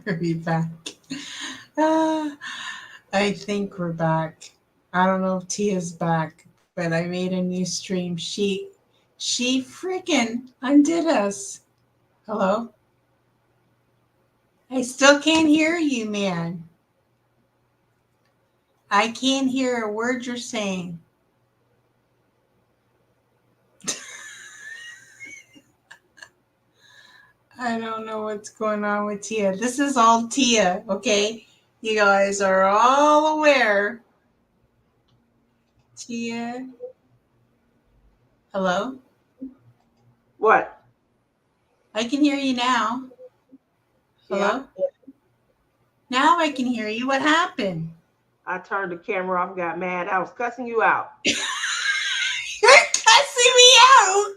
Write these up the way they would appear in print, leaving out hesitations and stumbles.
Are we back? Ah, I think we're back. I don't know if Tia's back, but I made a new stream. She freaking undid us. Hello? I still can't hear you, man. I can't hear a word you're saying. I don't know what's going on with Tia. This is all Tia, okay? You guys are all aware. Tia, hello? What? I can hear you now. Yeah. Hello? Now I can hear you. What happened? I turned the camera off and got mad. I was cussing you out. You're cussing me out.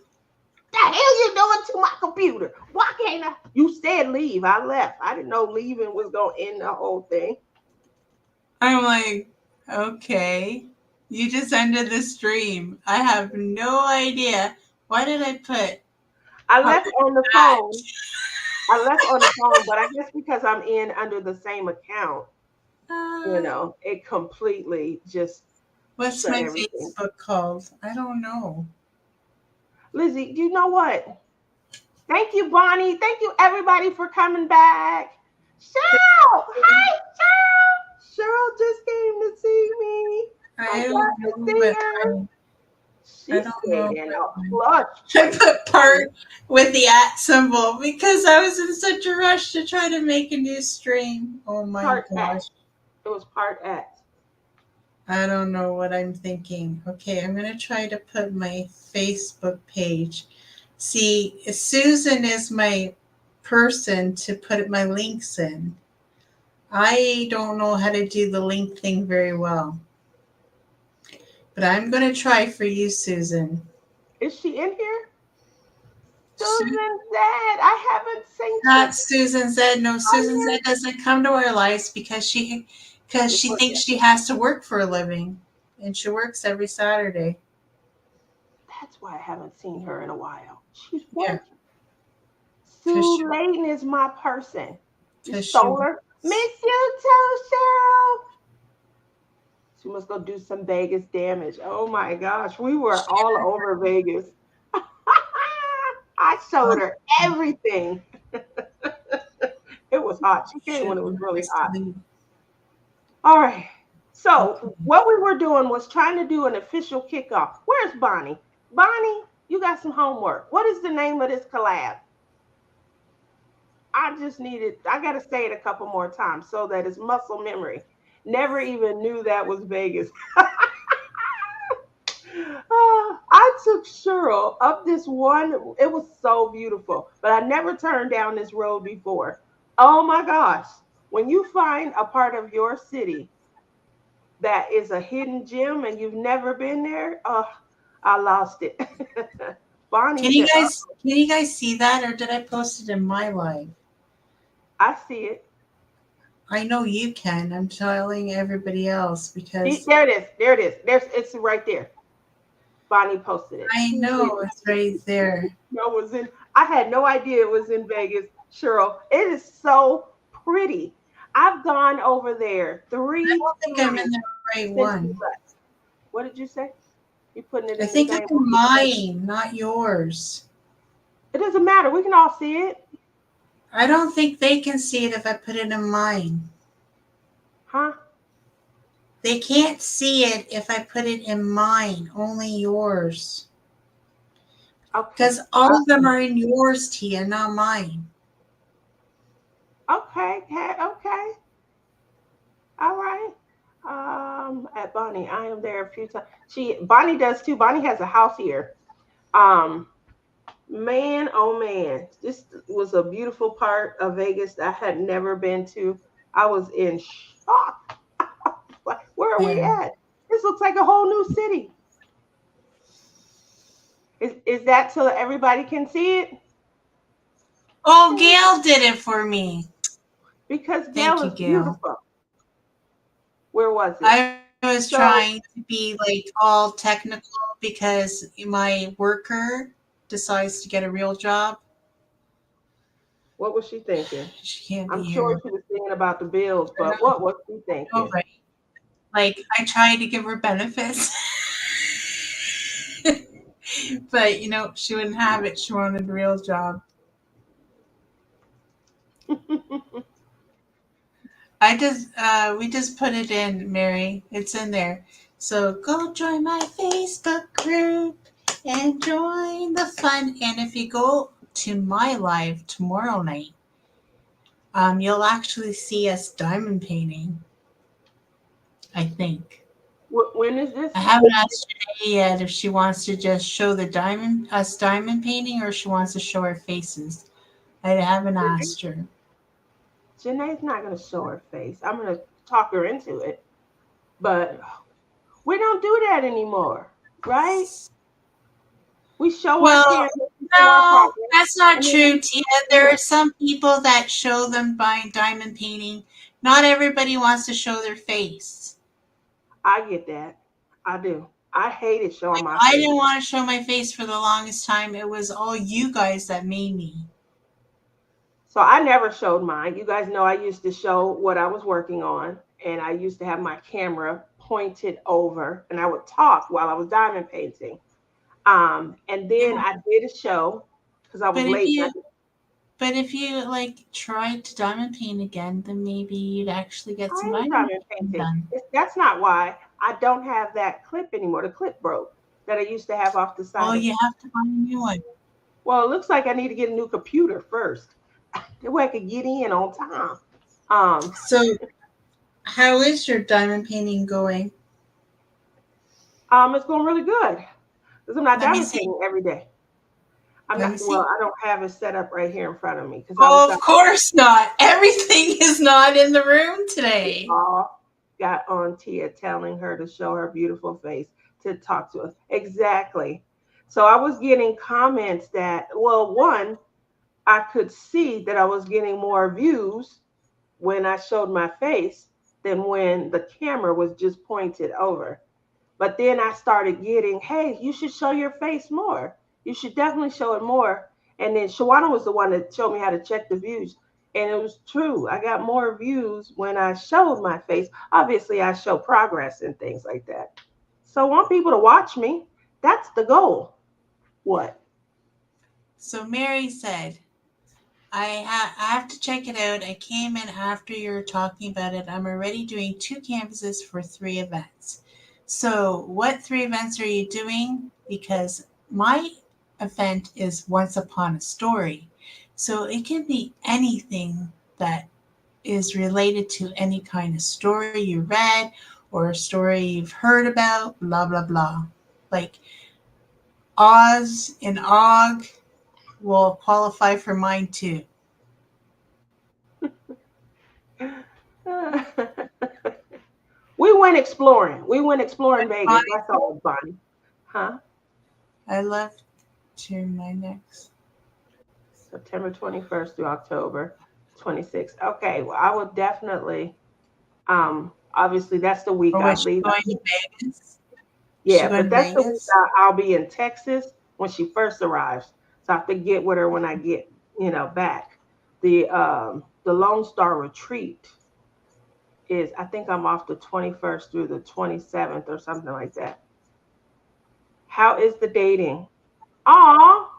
The hell you doing to my computer? Why can't I? You said leave. I left. I didn't know leaving was gonna end the whole thing. I'm like, okay. You just ended the stream. I have no idea. Why did I put I part left on the at? phone. I left on the phone, but I guess because I'm in under the same account, Uh, it completely just what's shut my everything. Facebook called? I don't know. Lizzie, you know what? Thank you, Bonnie. Thank you, everybody, for coming back. Cheryl! Hi, Cheryl! Cheryl just came to see me. I'm I don't glad to know, see but her. I She's don't know. staying in a plush I place. put part with the at symbol because I was in such a rush to try to make a new stream. Oh my Part X. gosh. It was part X. I don't know what I'm thinking. Okay, I'm going to try to put my Facebook page. See, Susan is my person to put my links in. I don't know how to do the link thing very well, but I'm going to try for you, Susan. Is she in here? Su- Susan said, I haven't seen Not Susan Susan said. No, on Susan here. said doesn't come to our lives because It's she what- thinks she has to work for a living, and she works every Saturday. That's why I haven't seen her in a while. She's Yeah, working. because Sue Layton is my person. You she stole her. works. Miss you too, Cheryl. She must go do some Vegas damage. Oh my gosh, we were all over Vegas. I showed her everything. It was hot. She came Shoot, when it was I'm really supposed to hot. leave. All right. So, Okay. what we were doing was trying to do an official kickoff. Where's Bonnie? Bonnie, you got some homework. What is the name of this collab? I got to say it a couple more times so that it's muscle memory. Never even knew that was Vegas. I took Cheryl up this one. It was so beautiful, but I never turned down this road before. Oh my gosh. When you find a part of your city that is a hidden gem and you've never been there, oh, I lost it. Bonnie said, oh, Can you guys see that, or did I post it in my live? I see it. I know you can. I'm telling everybody else See, because there it is. There it is. It's right there. Bonnie posted it. I know it's right there. No, it was in. I had no idea it was in Vegas, Cheryl. It is so pretty. I've gone over there I three don't think I'm in times the right since we one. left. What did you say? You putting it I in the think I'm same in one? mine, not yours. It doesn't matter. We can all see it, I don't think they can see it if I put it in mine. huh? They can't see it if I put it in mine, only yours. Okay. Because all of them are in yours, Tia, not mine. Okay. Okay. All right. At Bonnie, I am there a few times. Bonnie does too. Bonnie has a house here. Um, Man, oh man, this was a beautiful part of Vegas that I had never been to. I was in shock. Like, where are we There. at? This looks like a whole new city. Is that so that everybody can see it? Oh, Gail did it for me. Because Gail Thank you, is Gail. beautiful. Where was it? I was trying So, to be like all technical because my worker decides to get a real job. What was she thinking? She can't I'm be here. sure she was thinking about the bills, I but what was she know, thinking? right? Like, I tried to give her benefits. But, she wouldn't have it. She wanted a real job. We just put it in, Mary. It's in there. So go join my Facebook group and join the fun. And if you go to my live tomorrow night, you'll actually see us diamond painting, I think. When is this? I haven't asked Janae yet if she wants to just show us diamond painting or she wants to show our faces. I haven't asked her. Janae's not going to show her face. I'm going to talk her into it. But we don't do that anymore, right? We show our cameras, we show our No, progress, that's not and then true, Tia. There are some people that show them by diamond painting. Not everybody wants to show their face. I get that. I do. I hated showing my I face. didn't want to show my face for the longest time. It was all you guys that made me. So I never showed mine. You guys know I used to show what I was working on, and I used to have my camera pointed over, and I would talk while I was diamond painting. And then Yeah. I did a show because I was But late. if you like tried to diamond paint again, then maybe you'd actually get some I am diamond diamond painting painting. done. That's not why I don't have that clip anymore. The clip broke that I used to have off the Oh, side of. you have to buy a new one. Well, it looks like I need to get a new computer first. That way I could get in on time. So, how is your diamond painting going? It's going really good because I'm not Let me diamond see. painting every day. I'm Let me not. see. Well, I don't have it set up right here in front of me because I Oh, was of course not. Everything is not in the room today. all got on Tia telling her to show her beautiful face to talk to us. Exactly. So I was getting comments that, well, one, I could see that I was getting more views when I showed my face than when the camera was just pointed over. But then I started getting, hey, you should show your face more. You should definitely show it more. And then Shawana was the one that showed me how to check the views. And it was true. I got more views when I showed my face. Obviously, I show progress and things like that. So I want people to watch me. That's the goal. What? So Mary said, I have to check it out. I came in after you were talking about it. I'm already doing 2 canvases for 3 events. So what 3 events are you doing? Because my event is Once Upon a Story. So it can be anything that is related to any kind of story you read or a story you've heard about, blah, blah, blah. Like Oz and Og will qualify for mine too. We went exploring. We went exploring Vegas. That's all, Bonnie. Huh? I love to my next. September 21st through October 26th. Okay, well, I would definitely, obviously, that's the week Or I was she leave. going to Vegas? Yeah, She going but to that's the week Vegas? I'll be in Texas when she first arrives. So I have to get with her when I get, back. The Lone Star Retreat is, I think I'm off the 21st through the 27th or something like that. How is the dating? Aw.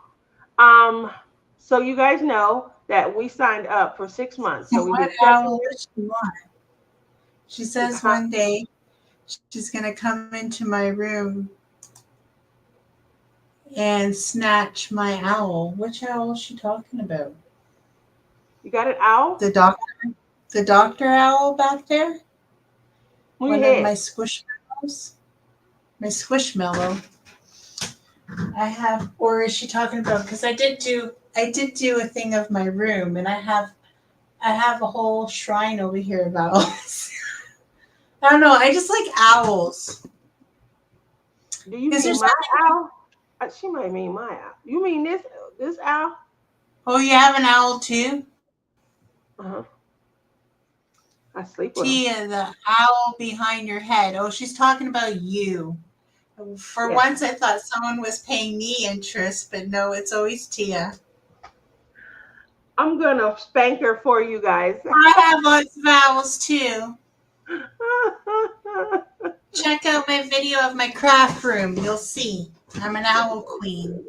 So you guys know that we signed up for 6 months. So we What did owl 7 does she want? She years. says one day she's going to come into my room and snatch my owl. Which owl is she talking about? You got an owl? The doctor owl back there? Move One your of head. my squishmallows? My squishmallow. I have, or is she talking about? Because I did do a thing of my room, and I have a whole shrine over here of owls. I don't know. I just like owls. Do you Is there mean my something? owl? She might mean my owl. You mean this owl? Oh, you have an owl too? Uh-huh. I sleep with them. Tia, the owl behind your head. Oh, she's talking about you. For Yes. once, I thought someone was paying me interest, but no, it's always Tia. I'm gonna spank her for you guys. I have lots of owls too. Check out my video of my craft room. You'll see. I'm an owl queen.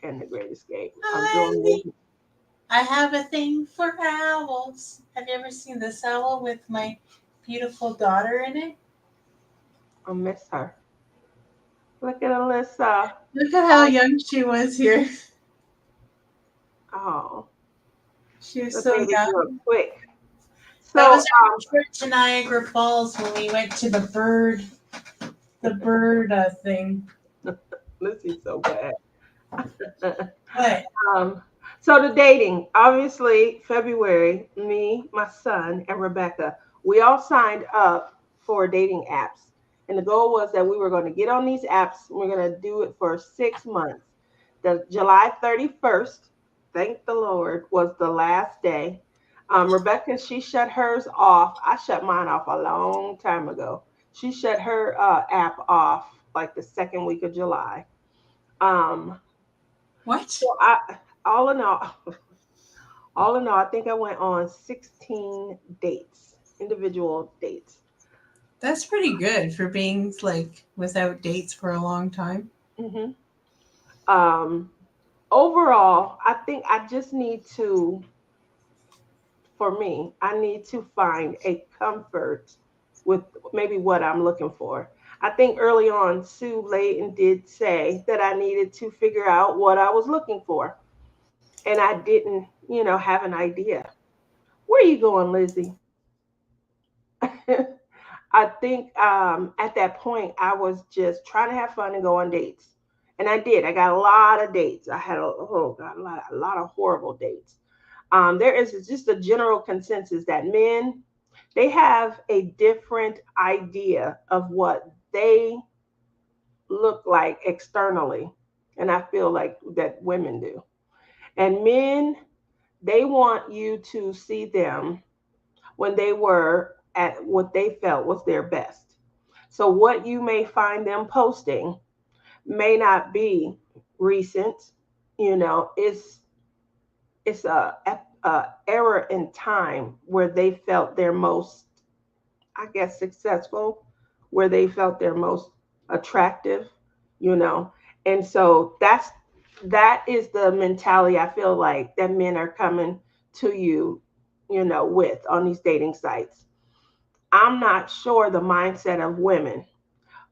And the Great Escape. I'm doing I this. have a thing for owls. Have you ever seen this owl with my beautiful daughter in it? I miss her. Look at Alyssa. Look at how young she was here. Oh, She was the so baby grew up young. quick. That So, was our trip to Niagara Falls when we went to the bird thing. Lucy's so bad. What? um, so the dating, obviously, February, me, my son, and Rebecca, we all signed up for dating apps. And the goal was that we were going to get on these apps. We're going to do it for 6 months. The July 31st, thank the Lord, was the last day. Rebecca, she shut hers off. I shut mine off a long time ago. She shut her app off like the second week of July. Um, What? so all in all, all in all, I think I went on 16 dates, individual dates. That's pretty good for being like without dates for a long time. hmm Um, Overall, I think I just need to, for me, I need to find a comfort with maybe what I'm looking for. I think early on, Sue Layton did say that I needed to figure out what I was looking for. And I didn't, have an idea. Where are you going, Lizzie? I think at that point I was just trying to have fun and go on dates, and I did. I got a lot of dates. I had oh god, a lot of horrible dates. There is just a general consensus that men they have a different idea of what they look like externally, and I feel like that women do. And men, they want you to see them when they were at what they felt was their best. So what you may find them posting may not be recent. It's a era in time where they felt their most, I guess, successful, where they felt their most attractive. You know, and so that is the mentality I feel like that men are coming to you, with on these dating sites. I'm not sure the mindset of women,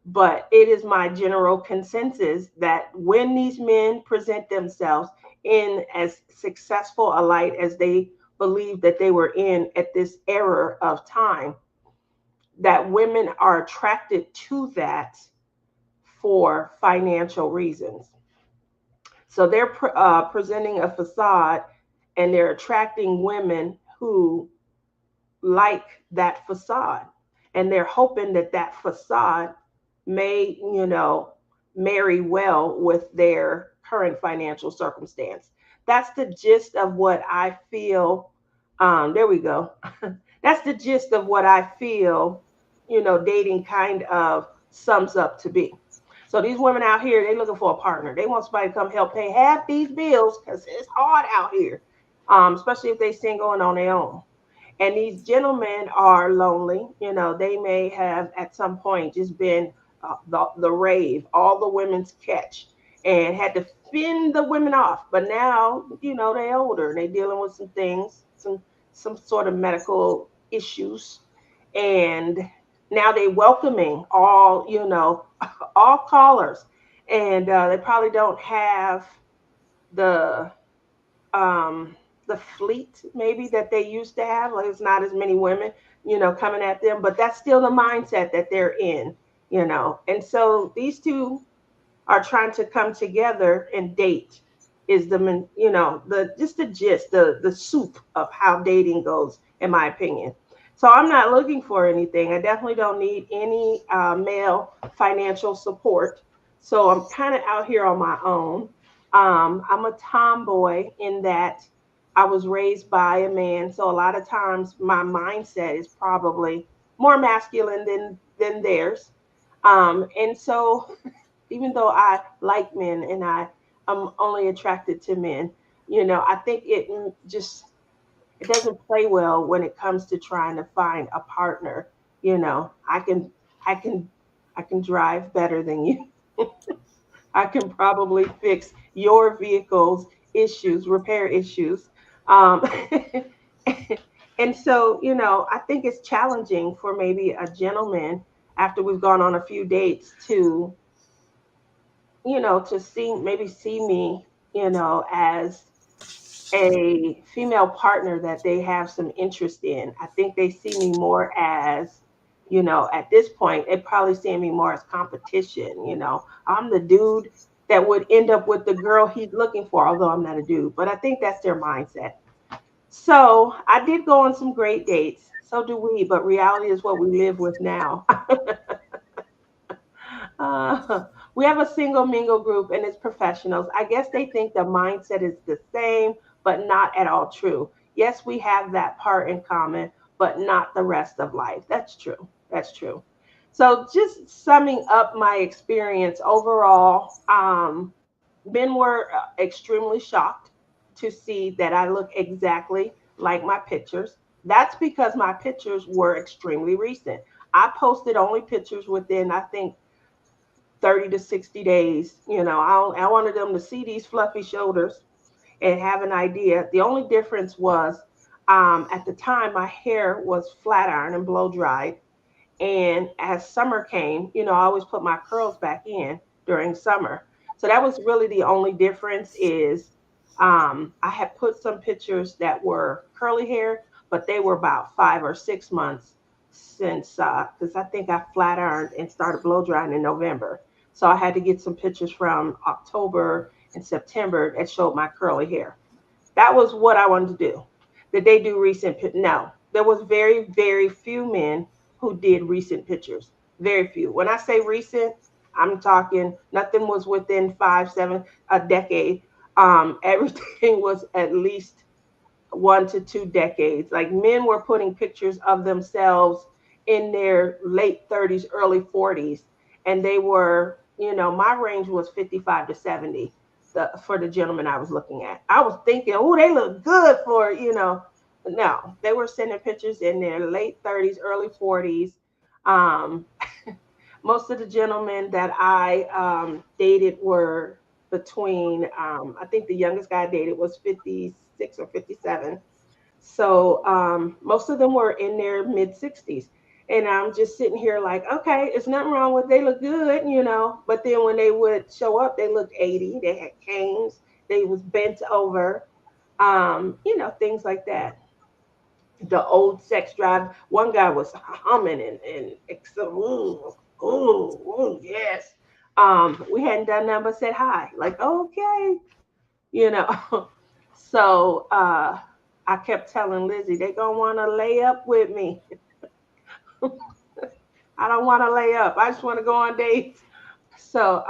but it is my general consensus that when these men present themselves in as successful a light as they believe that they were in at this era of time, that women are attracted to that for financial reasons. So they're presenting a facade and they're attracting women who like that facade. And they're hoping that that facade may, marry well with their current financial circumstance. That's the gist of what I feel. There we go. That's the gist of what I feel, dating kind of sums up to be. So these women out here, they looking for a partner. They want somebody to come help pay half these bills because it's hard out here, especially if they single and on their own. And these gentlemen are lonely. They may have at some point just been the rave, all the women's catch, and had to fend the women off. But now, they're older and they're dealing with some things, some sort of medical issues, and now they're welcoming all, all callers, and they probably don't have the the fleet maybe that they used to have. Like it's not as many women, coming at them, but that's still the mindset that they're in. And so these two are trying to come together and date is the just the gist, the soup of how dating goes, in my opinion. So I'm not looking for anything. I definitely don't need any male financial support. So I'm kind of out here on my own. I'm a tomboy in that I was raised by a man, so a lot of times my mindset is probably more masculine than theirs. And so even though I like men and I'm only attracted to men, I think it doesn't play well when it comes to trying to find a partner. I can I can drive better than you. I can probably fix your vehicle's issues, repair issues. Um, and so, I think it's challenging for maybe a gentleman after we've gone on a few dates to see me, as a female partner that they have some interest in. I think they see me more as, at this point, they probably see me more as competition. I'm the dude that would end up with the girl he's looking for, although I'm not a dude, but I think that's their mindset. So I did go on some great dates. So do we, but reality is what we live with now. Uh, we have a single mingle group and it's professionals. I guess they think the mindset is the same, but not at all true. Yes, we have that part in common, but not the rest of life. That's true. That's true. So, just summing up my experience overall, men were extremely shocked to see that I look exactly like my pictures. That's because my pictures were extremely recent. I posted only pictures within, I think, 30 to 60 days. I wanted them to see these fluffy shoulders and have an idea. The only difference was at the time, my hair was flat iron and blow dried. And as summer came, I always put my curls back in during summer. So that was really the only difference is I had put some pictures that were curly hair, but they were about 5 or 6 months since, because I think I flat ironed and started blow drying in November. So I had to get some pictures from October and September that showed my curly hair. That was what I wanted to do. Did they do recent? No, there was very, very few men who did recent pictures. Very few. When I say recent, I'm talking nothing was within 5, 7, a decade. Everything was at least 1 to 2 decades. Like men were putting pictures of themselves in their late 30s, early 40s, and they were, my range was 55 to 70. For the gentleman I was looking at, I was thinking, oh, they look good for. No, they were sending pictures in their late 30s, early 40s. Um, Most of the gentlemen that I dated were between, I think the youngest guy I dated was 56 or 57. So most of them were in their mid 60s. And I'm just sitting here like, okay, it's nothing wrong with they look good. But then when they would show up, they looked 80. They had canes. They was bent over, things like that. The old sex drive. One guy was humming and ooh, yes. We hadn't done nothing but said hi. Like, okay, you know. So I kept telling Lizzie, they gonna wanna lay up with me. I don't wanna lay up. I just wanna go on dates. So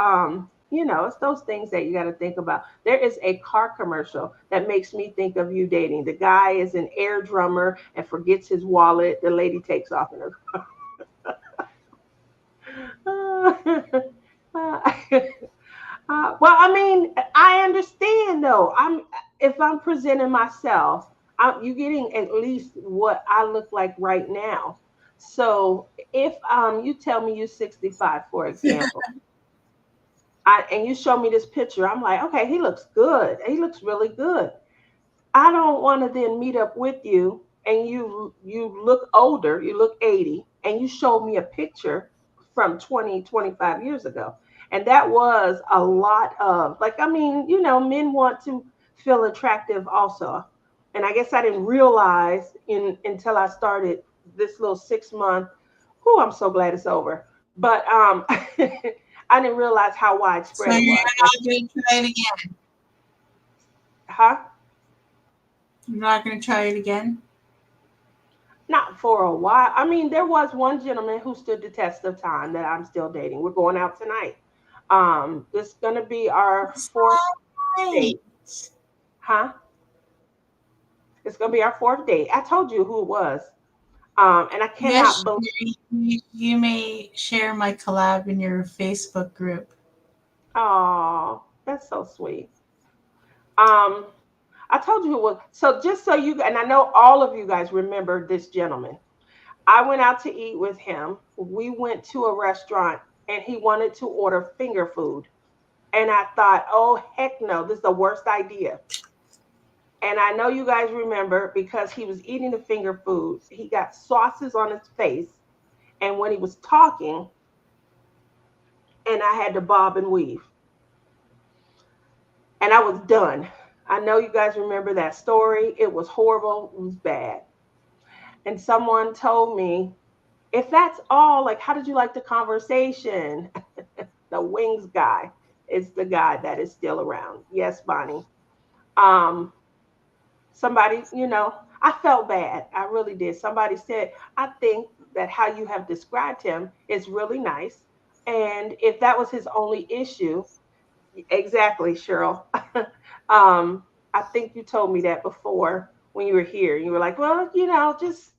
it's those things that you gotta think about. There is a car commercial that makes me think of you dating. The guy is an air drummer and forgets his wallet. The lady takes off in her well, I mean, I understand though. If I'm presenting myself, you getting at least what I look like right now. So if you tell me you're 65, for example, and you show me this picture, I'm like, okay, he looks good. He looks really good. I don't want to then meet up with you and you look older, you look 80, and you show me a picture from 20, 25 years ago. And that was a lot of like, I mean, men want to feel attractive also. And I guess I didn't realize until I started this little 6 month. Oh, I'm so glad it's over. But I didn't realize how So widespread it you're was. not going to try it again. Huh? You're not going to try it again. Not for a while. I mean, there was one gentleman who stood the test of time that I'm still dating. We're going out tonight. This is gonna be our It's fourth not right. date. Huh? It's gonna be our fourth date. I told you who it was. And I cannot Yes, believe. you may share my collab in your Facebook group. Oh, that's so sweet. Um, I told you it was. So just so you, and I know all of you guys remember this gentleman. I went out to eat with him. We went to a restaurant and he wanted to order finger food. And I thought, oh, heck no, this is the worst idea. And I know you guys remember because he was eating the finger foods. He got sauces on his face. And when he was talking, and I had to bob and weave. And I was done. I know you guys remember that story. It was horrible. It was bad. And someone told me, if that's all, like, how did you like the conversation? The wings guy is the guy that is still around. Yes, Bonnie. Um, Somebody, I felt bad. I really did. Somebody said, I think that how you have described him is really nice. And if that was his only issue, exactly, Cheryl. um, I think you told me that before when you were here. You were like, well, just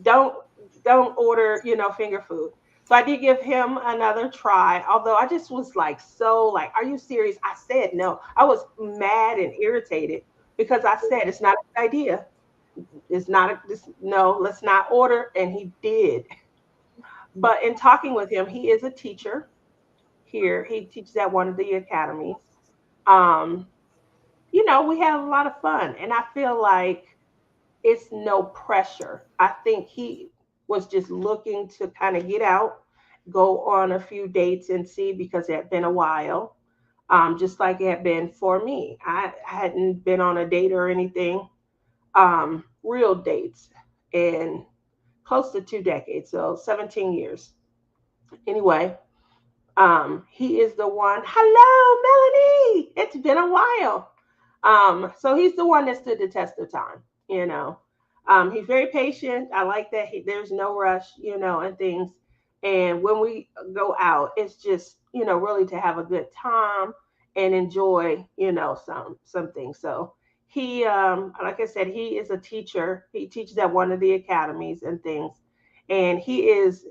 don't don't order, finger food. So I did give him another try, although I just was like, so like, are you serious? I said no. I was mad and irritated because I said it's not a good idea. It's not this, no, let's not order. And he did. But in talking with him, he is a teacher here. He teaches at one of the academies. Um, we had a lot of fun. And I feel like it's no pressure. I think he was just looking to kind of get out, go on a few dates and see because it had been a while, just like it had been for me. I hadn't been on a date or anything, real dates, in close to 2 decades, so 17 years. Anyway, he is the one. Hello, Melanie. It's been a while. So he's the one that stood the test of time, you know. He's very patient. I like that there's no rush, and things. And when we go out, it's just, really to have a good time and enjoy, some things. So he, like I said, he is a teacher. He teaches at one of the academies and things. And he is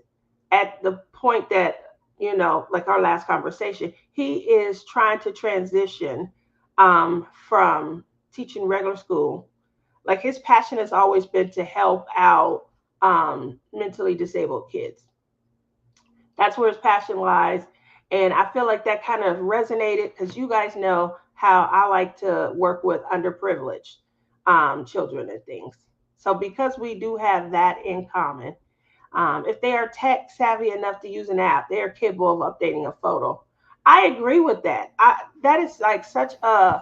at the point that, like our last conversation, he is trying to transition from teaching regular school. Like his passion has always been to help out mentally disabled kids. That's where his passion lies. And I feel like that kind of resonated because you guys know how I like to work with underprivileged children and things. So because we do have that in common, if they are tech savvy enough to use an app, they are capable of updating a photo. I agree with that. That is like such a,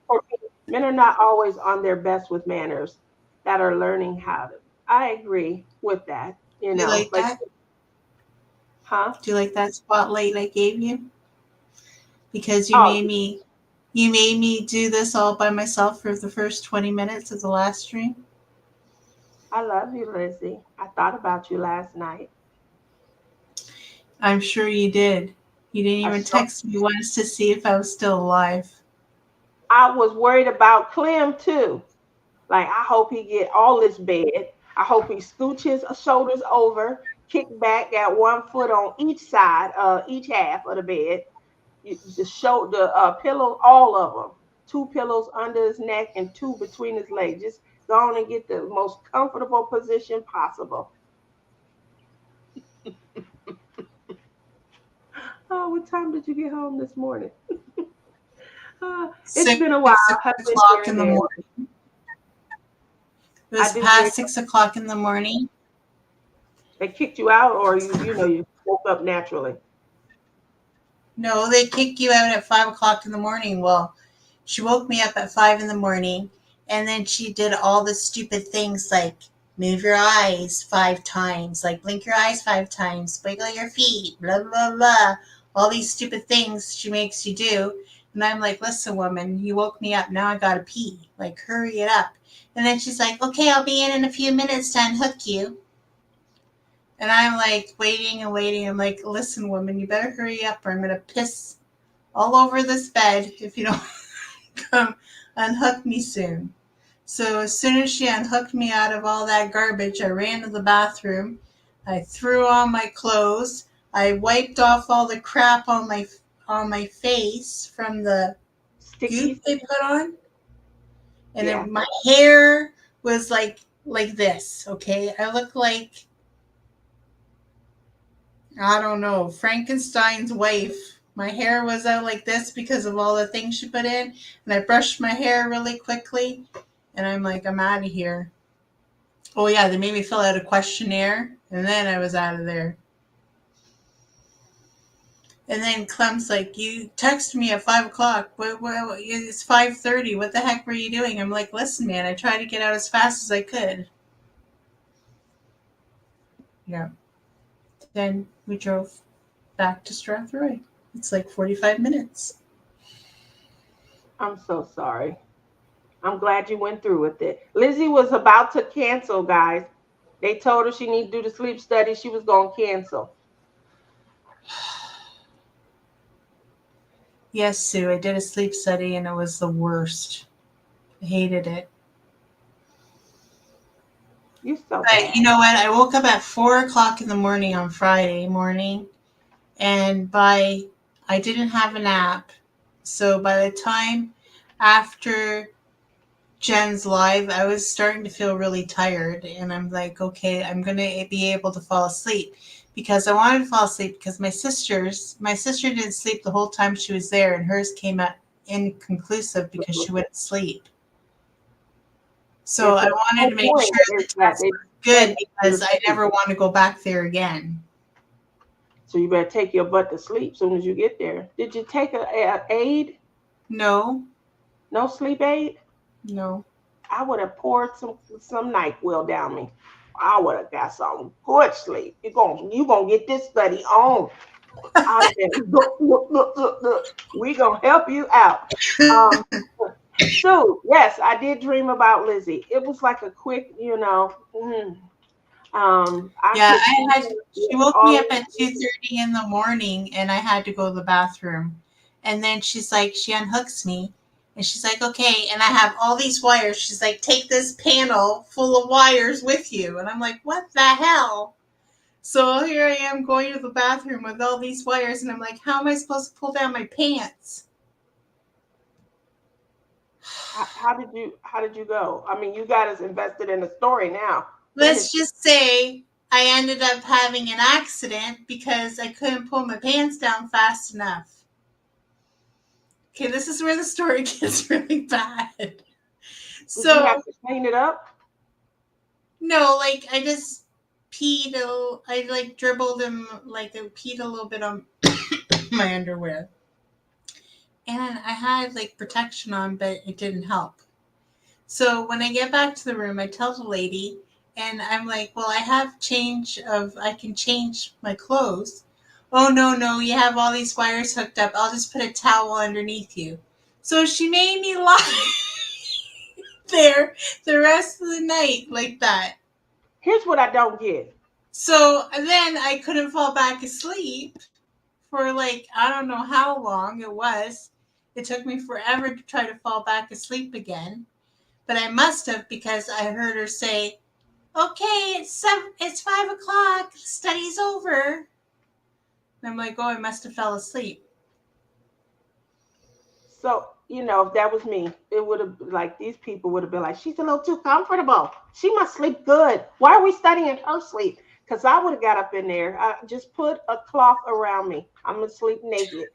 for me, men are not always on their best with manners that are learning how to. I agree with that. Do you like Like, that? huh? Do you like that spotlight I gave you? Because Oh, you made me do this all by myself for the first 20 minutes of the last stream. I love you, Lizzie. I thought about you last night. I'm sure you did. You didn't I even sure. text me once to see if I was still alive. I was worried about Clem too. Like I hope he get all this bed. I hope he scooches his shoulders over, kick back, got one foot on each side, each half of the bed. The show, the pillow, all of them. Two pillows under his neck and two between his legs. Just go on and get the most comfortable position possible. Oh, what time did you get home this morning? It's Six been a while. I've been here o'clock in and the there. morning. It I was didn't hear past 6 o'clock in the morning. they kicked you out, or you woke up naturally. No, they kick you out at 5 o'clock in the morning. Well, she woke me up at 5 in the morning, and then she did all the stupid things like move your eyes 5 times, like blink your eyes 5 times, wiggle your feet, blah blah blah. All these stupid things she makes you do. And I'm like, listen, woman, you woke me up. Now I gotta pee. Like, hurry it up. And then she's like, okay, I'll be in a few minutes to unhook you. And I'm like waiting and waiting. I'm like, listen, woman, you better hurry up or I'm going to piss all over this bed if you don't come unhook me soon. So as soon as she unhooked me out of all that garbage, I ran to the bathroom. I threw on my clothes. I wiped off all the crap on my face from the goop Stickies. they put on. And Yeah. then my hair was like this, okay? I look like, I don't know, Frankenstein's wife. My hair was out like this because of all the things she put in. And I brushed my hair really quickly. And I'm like, I'm out of here. Oh, yeah, they made me fill out a questionnaire. And then I was out of there. And then Clem's like, you texted me at 5 o'clock. It's 5:30. What the heck were you doing? I'm like, listen, man, I tried to get out as fast as I could. Yeah. Then we drove back to Strathroy. It's like 45 minutes. I'm so sorry. I'm glad you went through with it. Lizzie was about to cancel, guys. They told her she needed to do the sleep study. She was going to cancel. Yes, Sue, I did a sleep study and it was the worst. I hated it. You so But bad. you know what? I woke up at 4 o'clock in the morning on Friday morning, and I didn't have a nap. So by the time after Jen's live, I was starting to feel really tired, and I'm like, okay, I'm going to be able to fall asleep, because I wanted to fall asleep because my sister didn't sleep the whole time she was there, and hers came out inconclusive because she wouldn't sleep. So I wanted to make sure the tests were good because I never want to go back there again. So you better take your butt to sleep as soon as you get there. Did you take a aid? No. No sleep aid? No. I would have poured some NyQuil down me. I would have got some good sleep. You gonna get this study on. I said, look. We gonna help you out. So yes, I did dream about Lizzie. It was like a quick, She woke me up at 2:30 in the morning, and I had to go to the bathroom. And then she's like, she unhooks me, and she's like, okay, and I have all these wires. She's like, take this panel full of wires with you. And I'm like, what the hell? So here I am going to the bathroom with all these wires, and I'm like, how am I supposed to pull down my pants? How did you go? I mean, you got us invested in the story now. Let's just say I ended up having an accident because I couldn't pull my pants down fast enough. Okay, this is where the story gets really bad. So did you have to clean it up? No, like I just peed. I like dribbled and like I peed a little bit on my underwear, and I had like protection on, but it didn't help. So when I get back to the room, I tell the lady, and I'm like, well, I can change my clothes. Oh, no, you have all these wires hooked up. I'll just put a towel underneath you. So she made me lie there the rest of the night like that. Here's what I don't get. So then I couldn't fall back asleep for like, I don't know how long it was. It took me forever to try to fall back asleep again. But I must have, because I heard her say, okay, it's 5 o'clock, study's over. And I'm like, oh, I must have fell asleep. So, if that was me, it would have, like, these people would have been like, she's a little too comfortable. She must sleep good. Why are we studying her sleep? Because I would have got up in there. Just put a cloth around me. I'm going to sleep naked.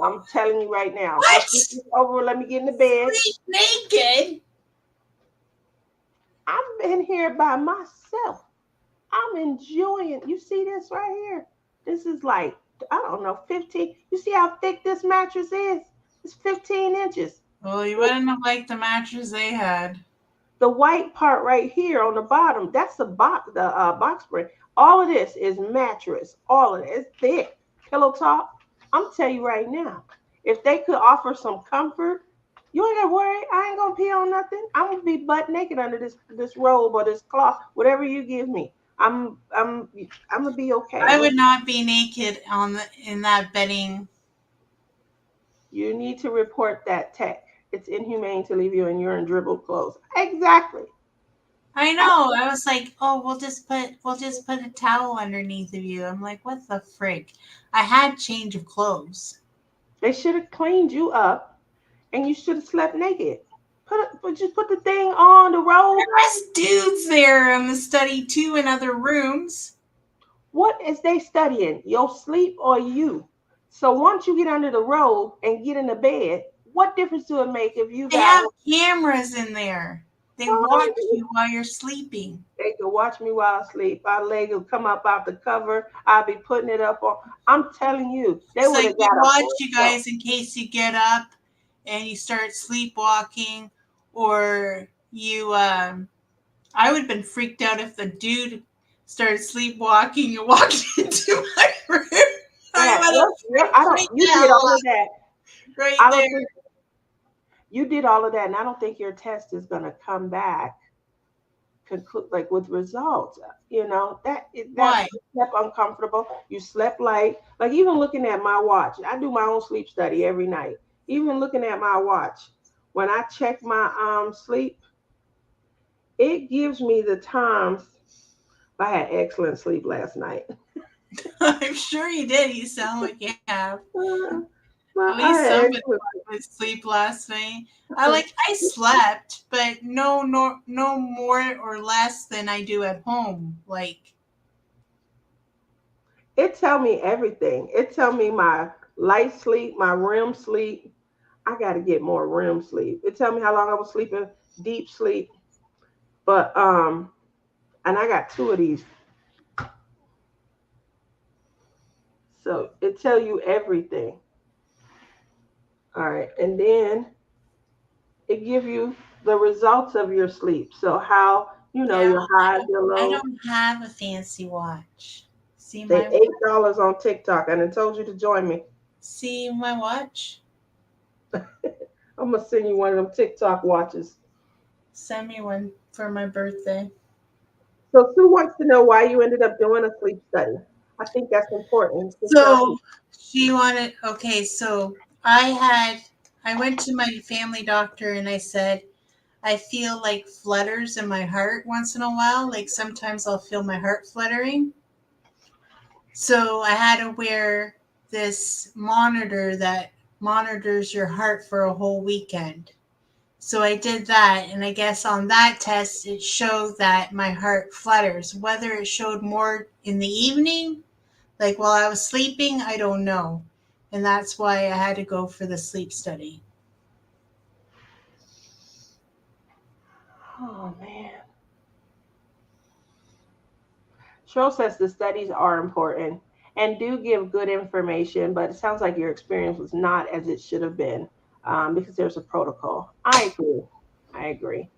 I'm telling you right now. What? Let's get this over. Let me get in the bed. Sleep naked? I've been here by myself. I'm enjoying. You see this right here? This is like, I don't know, 15. You see how thick this mattress is? It's 15 inches. Well, you wouldn't have liked the mattress they had. The white part right here on the bottom, that's the box spring. All of this is mattress. All of it. It's thick. Pillow top. I'm telling you right now, if they could offer some comfort, you ain't gotta worry. I ain't gonna pee on nothing. I'm gonna be butt naked under this robe or this cloth, whatever you give me. I'm gonna be okay. I would not be naked in that bedding. You need to report that tech. It's inhumane to leave you in your dribbled clothes. Exactly. I know. I was like, oh, we'll just put a towel underneath of you. I'm like, what the frig? I had change of clothes. They should have cleaned you up, and you should have slept naked. Just put the thing on the robe. There's dudes there in the study too, in other rooms. What is they studying? Your sleep or you? So once you get under the robe and get in the bed, what difference do it make if you They got? have cameras in there. They watch you while you're sleeping. They can watch me while I sleep. My leg will come up out the cover. I'll be putting it up on. I'm telling you, they It's would like have they got watch a. you guys in case you get up and you start sleepwalking, or you. I would have been freaked out if the dude started sleepwalking and walked into my room. I would have I don't. freaked You the did hell all out of that. right I don't there. think you did all of that, and I don't think your test is going to come back conclude like with results. You know that's Why? you slept uncomfortable. You slept light. Like even looking at my watch, I do my own sleep study every night. Even looking at my watch, when I check my sleep, it gives me the times. I had excellent sleep last night. I'm sure you did. You sound like you have. At I least had somebody excellent. would sleep last night. I slept, but no more or less than I do at home. Like, It tell me everything. It tell me my light sleep, my REM sleep. I got to get more REM sleep. It tell me how long I was sleeping, deep sleep. But and I got two of these, so it tell you everything. All right, and then it give you the results of your sleep. So how yeah, your highs, your I lows. don't have a fancy watch. See They my $8 on TikTok, and I told you to join me. see my watch. I'm gonna send you one of them TikTok watches. Send me one for my birthday. So Sue wants to know why you ended up doing a sleep study. I think that's important to tell So people. she wanted. Okay, so I went to my family doctor and I said I feel like flutters in my heart once in a while. Like sometimes I'll feel my heart fluttering. So I had to wear this monitor that monitors your heart for a whole weekend. So I did that, and I guess on that test, it showed that my heart flutters. Whether it showed more in the evening, like while I was sleeping, I don't know. And that's why I had to go for the sleep study. Oh man. Cheryl says the studies are important and do give good information, but it sounds like your experience was not as it should have been because there's a protocol. I agree. I agree.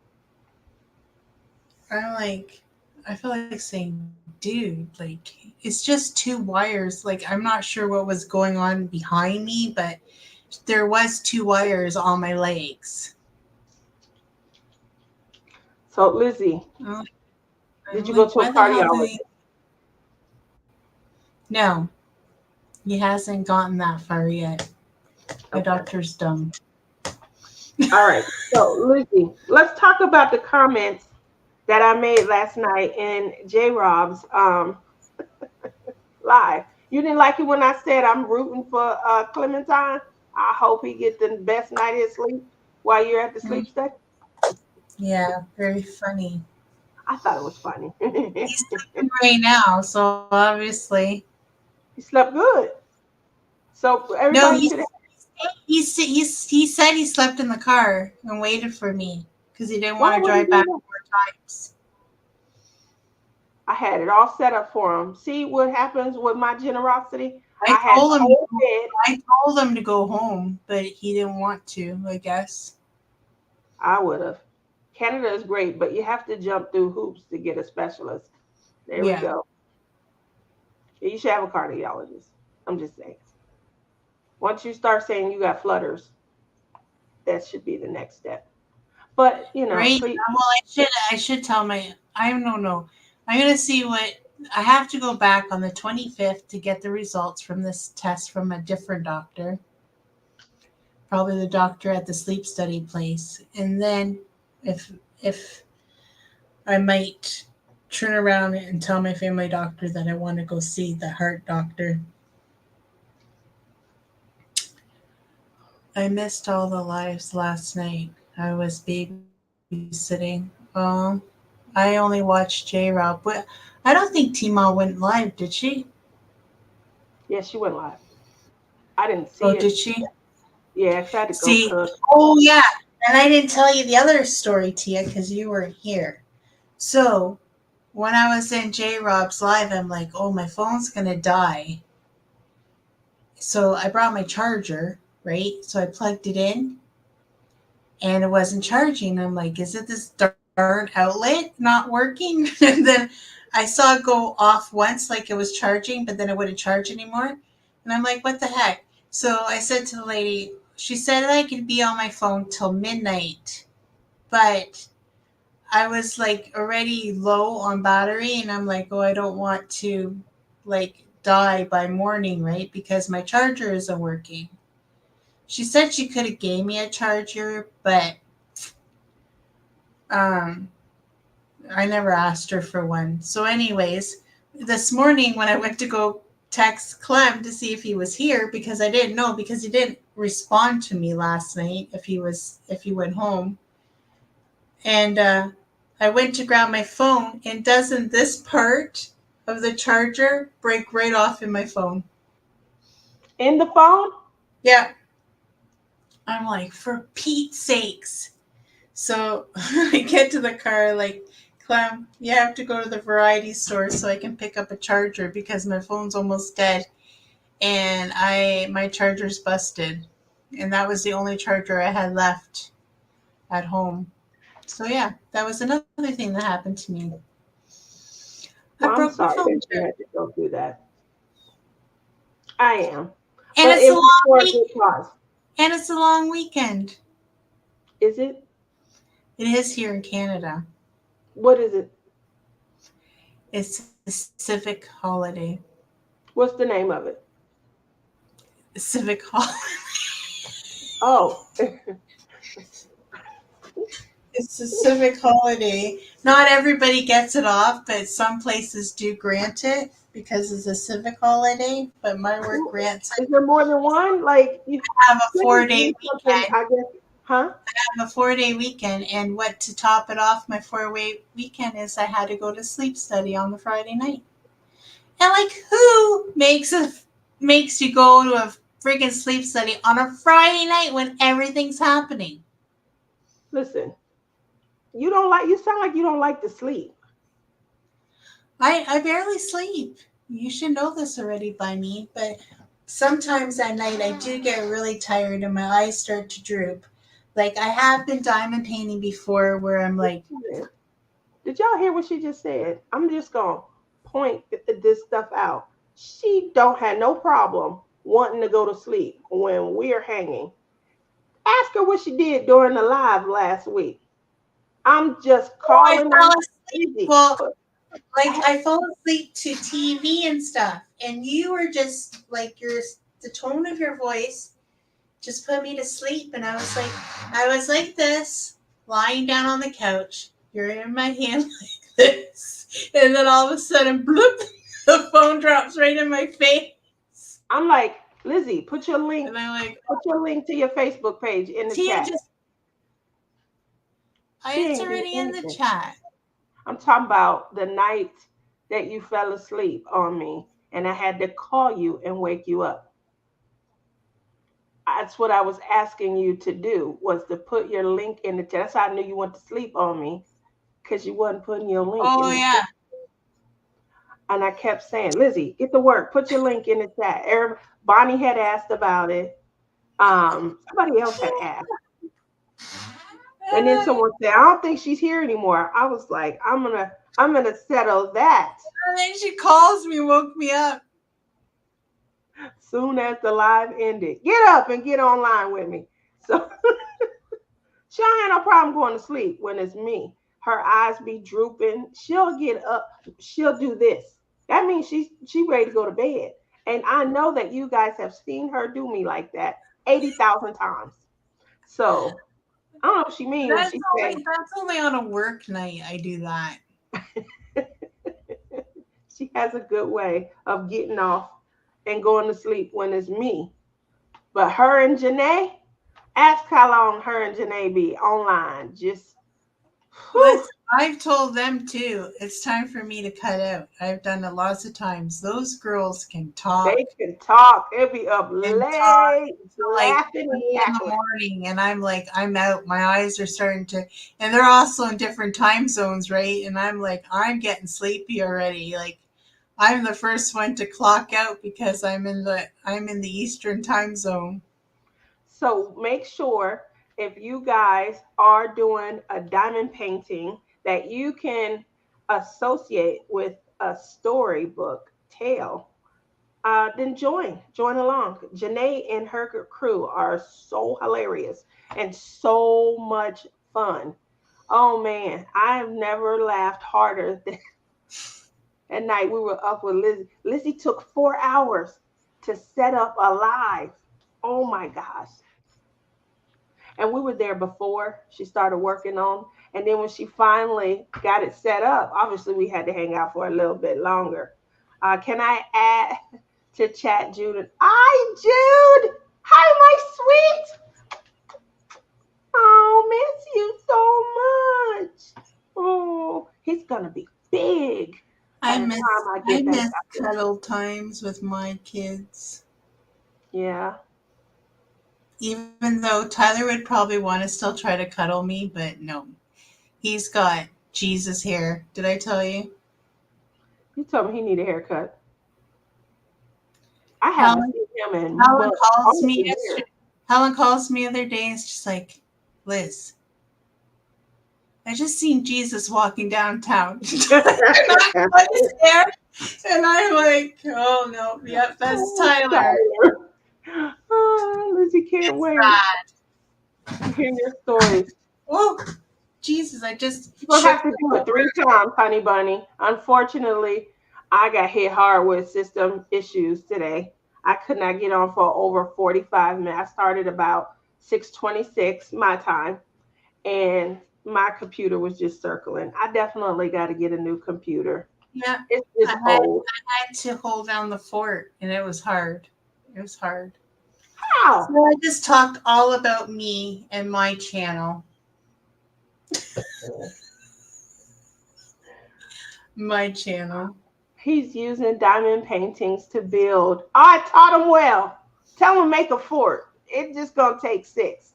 I'm like, I feel like saying, dude, like, it's just two wires. Like, I'm not sure what was going on behind me, but there was two wires on my legs. So, Lizzie, I'm did I'm you go like, to a why the hell do cardiologist? they? No, he hasn't gotten that far yet. My Okay. doctor's dumb. All right. So, Lizzie, let's talk about the comments that I made last night in J Rob's live. You didn't like it when I said I'm rooting for Clementine. I hope he get the best night of his sleep while you're at the Mm, sleep study. yeah, very funny. I thought it was funny. He's sleeping right now, so obviously. He slept good. So No, everybody should have. he said he slept in the car and waited for me because he didn't Why want to would he drive do back that? 4 times. I had it all set up for him. See what happens with my generosity? I I had the told him whole bed. I told him to go home, but he didn't want to, I guess. I would have. Canada is great, but you have to jump through hoops to get a specialist. There we Yeah. go. You should have a cardiologist. I'm just saying. Once you start saying you got flutters, that should be the next step. But Right? please. Well, I should tell my I don't know. I'm gonna see what I have to go back on the 25th to get the results from this test from a different doctor, probably the doctor at the sleep study place, and then if I might turn around and tell my family doctor that I want to go see the heart doctor. I missed all the lives last night. I was babysitting. Um, I only watched J Rob, but I don't think Tima went live, did she? Yeah, she went live. I didn't Oh, see did it. she? Yeah, 'cause I had to go See, cook. oh yeah, and I didn't tell you the other story, Tia, because you weren't here. So when I was in J Rob's live, I'm like, oh, my phone's gonna die. So I brought my charger, right? So I plugged it in, and it wasn't charging. I'm like, is it this darn outlet not working? And then I saw it go off once, like it was charging, but then it wouldn't charge anymore. And I'm like, what the heck? So I said to the lady, she said I could be on my phone till midnight, but I was like already low on battery, and I'm like, oh, I don't want to like die by morning, right? Because my charger isn't working. She said she could have gave me a charger, but um I never asked her for one. So, anyways, this morning when I went to go text Clem to see if he was here, because I didn't know, because he didn't respond to me last night if he went home, and I went to grab my phone, and doesn't this part of the charger break right off in my phone? In the phone? Yeah, I'm like, for Pete's sakes. So I get to the car, like, Clem, you have to go to the variety store so I can pick up a charger because my phone's almost dead and my charger's busted. And that was the only charger I had left at home. So yeah, that was another thing that happened to me. I Well, I'm broke my sorry phone that you charger. had to go through that. I am. And But it's a it was long for a week good cause. and it's a long weekend. Is it? It is here in Canada. What is it? It's a civic holiday. What's the name of it? Civic holiday. Oh, It's a civic holiday. Not everybody gets it off, but some places do grant it because it's a civic holiday. But my work grants it. is there more than one? Like you I have a couldn't 4 day do something, weekend. I guess, huh? I have a 4 day weekend, and what to top it off, my 4 day weekend is I had to go to sleep study on the Friday night. And like, who makes you go to a freaking sleep study on a Friday night when everything's happening? Listen, you sound like you don't like to sleep. I barely sleep. You should know this already by me, but sometimes at night I do get really tired and my eyes start to droop. Like I have been diamond painting before where I'm like, Did y'all hear what she just said? I'm just gonna point this stuff out. She don't have no problem wanting to go to sleep when we're hanging. Ask her what she did during the live last week. I'm just oh, I calling fell her asleep. easy. Well, like I fall asleep to TV and stuff, and you were just like the tone of your voice just put me to sleep, and I was like this, lying down on the couch. You're in my hand like this, and then all of a sudden, bloop, the phone drops right in my face, I'm like, Lizzie, and I'm like, put your link to your Facebook page in the Tia, chat. just She it's ain't do already in the anything. chat. I'm talking about the night that you fell asleep on me and I had to call you and wake you up. That's what I was asking you to do was to put your link in the chat. That's how I knew you went to sleep on me because you wasn't putting your link Oh in the yeah, chat. And I kept saying, Lizzie, get to work. Put your link in the chat. Bonnie had asked about it. Somebody else had asked. And then someone said, I don't think she's here anymore. I was like, I'm gonna settle that and then she calls me, woke me up. soon as the live ended. Get up and get online with me. So she don't have no problem going to sleep when it's me. Her eyes be drooping. She'll get up. She'll do this. That means she ready to go to bed. And I know that you guys have seen her do me like that 80,000 times. So I don't know what she mean when she say That's only on a work night I do that. she has a good way of getting off and going to sleep when it's me. But her and Janae, Ask how long her and Janae be online. Just whew, Listen, I've told them too. It's time for me to cut out. I've done it lots of times. Those girls can talk they can talk. They'll be up and talk late, until like laughing and 3 in the cackling. morning, and I'm like, I'm out. My eyes are starting to, and they're also in different time zones, right? And I'm like, I'm getting sleepy already. Like, I'm the first one to clock out because I'm in the Eastern time zone. So make sure if you guys are doing a diamond painting that you can associate with a storybook tale, then join along. Janae and her crew are so hilarious and so much fun. Oh man, I have never laughed harder than at night. We were up with Lizzie. Lizzie took 4 hours to set up a live. Oh my gosh. And we were there before she started working on. And then when she finally got it set up, obviously we had to hang out for a little bit longer. Can I add to chat, Jude? Hi, Jude. Hi, my sweet. Oh, miss you so much. Oh, he's gonna be big by I the miss time I I get back miss up there. cuddle times with my kids. Yeah. Even though Tyler would probably want to still try to cuddle me, but no. He's got Jesus hair. Did I tell you? You told me he need a haircut. I haven't Helen seen him in Helen months, calls almost me a year. yesterday. Helen calls me the other day and it's just like, Liz, I just seen Jesus walking downtown. What is there? And I'm like, oh no, yep, that's Oh, Tyler. Tyler. Oh, Lizzie can't It's wait bad. to hear your stories. Oh, Jesus, I just You'll have tripped to do it over. 3 times, honey bunny. Unfortunately, I got hit hard with system issues today. I could not get on for over 45 minutes. I started about 6:26 my time, and my computer was just circling. I definitely got to get a new computer. Yeah, It's I just had, old. I had to hold down the fort and it was hard. It was hard. How? So I just talked all about me and my channel. My channel. He's using diamond paintings to build. I taught him well. Tell him make a fort. It's just gonna take 6.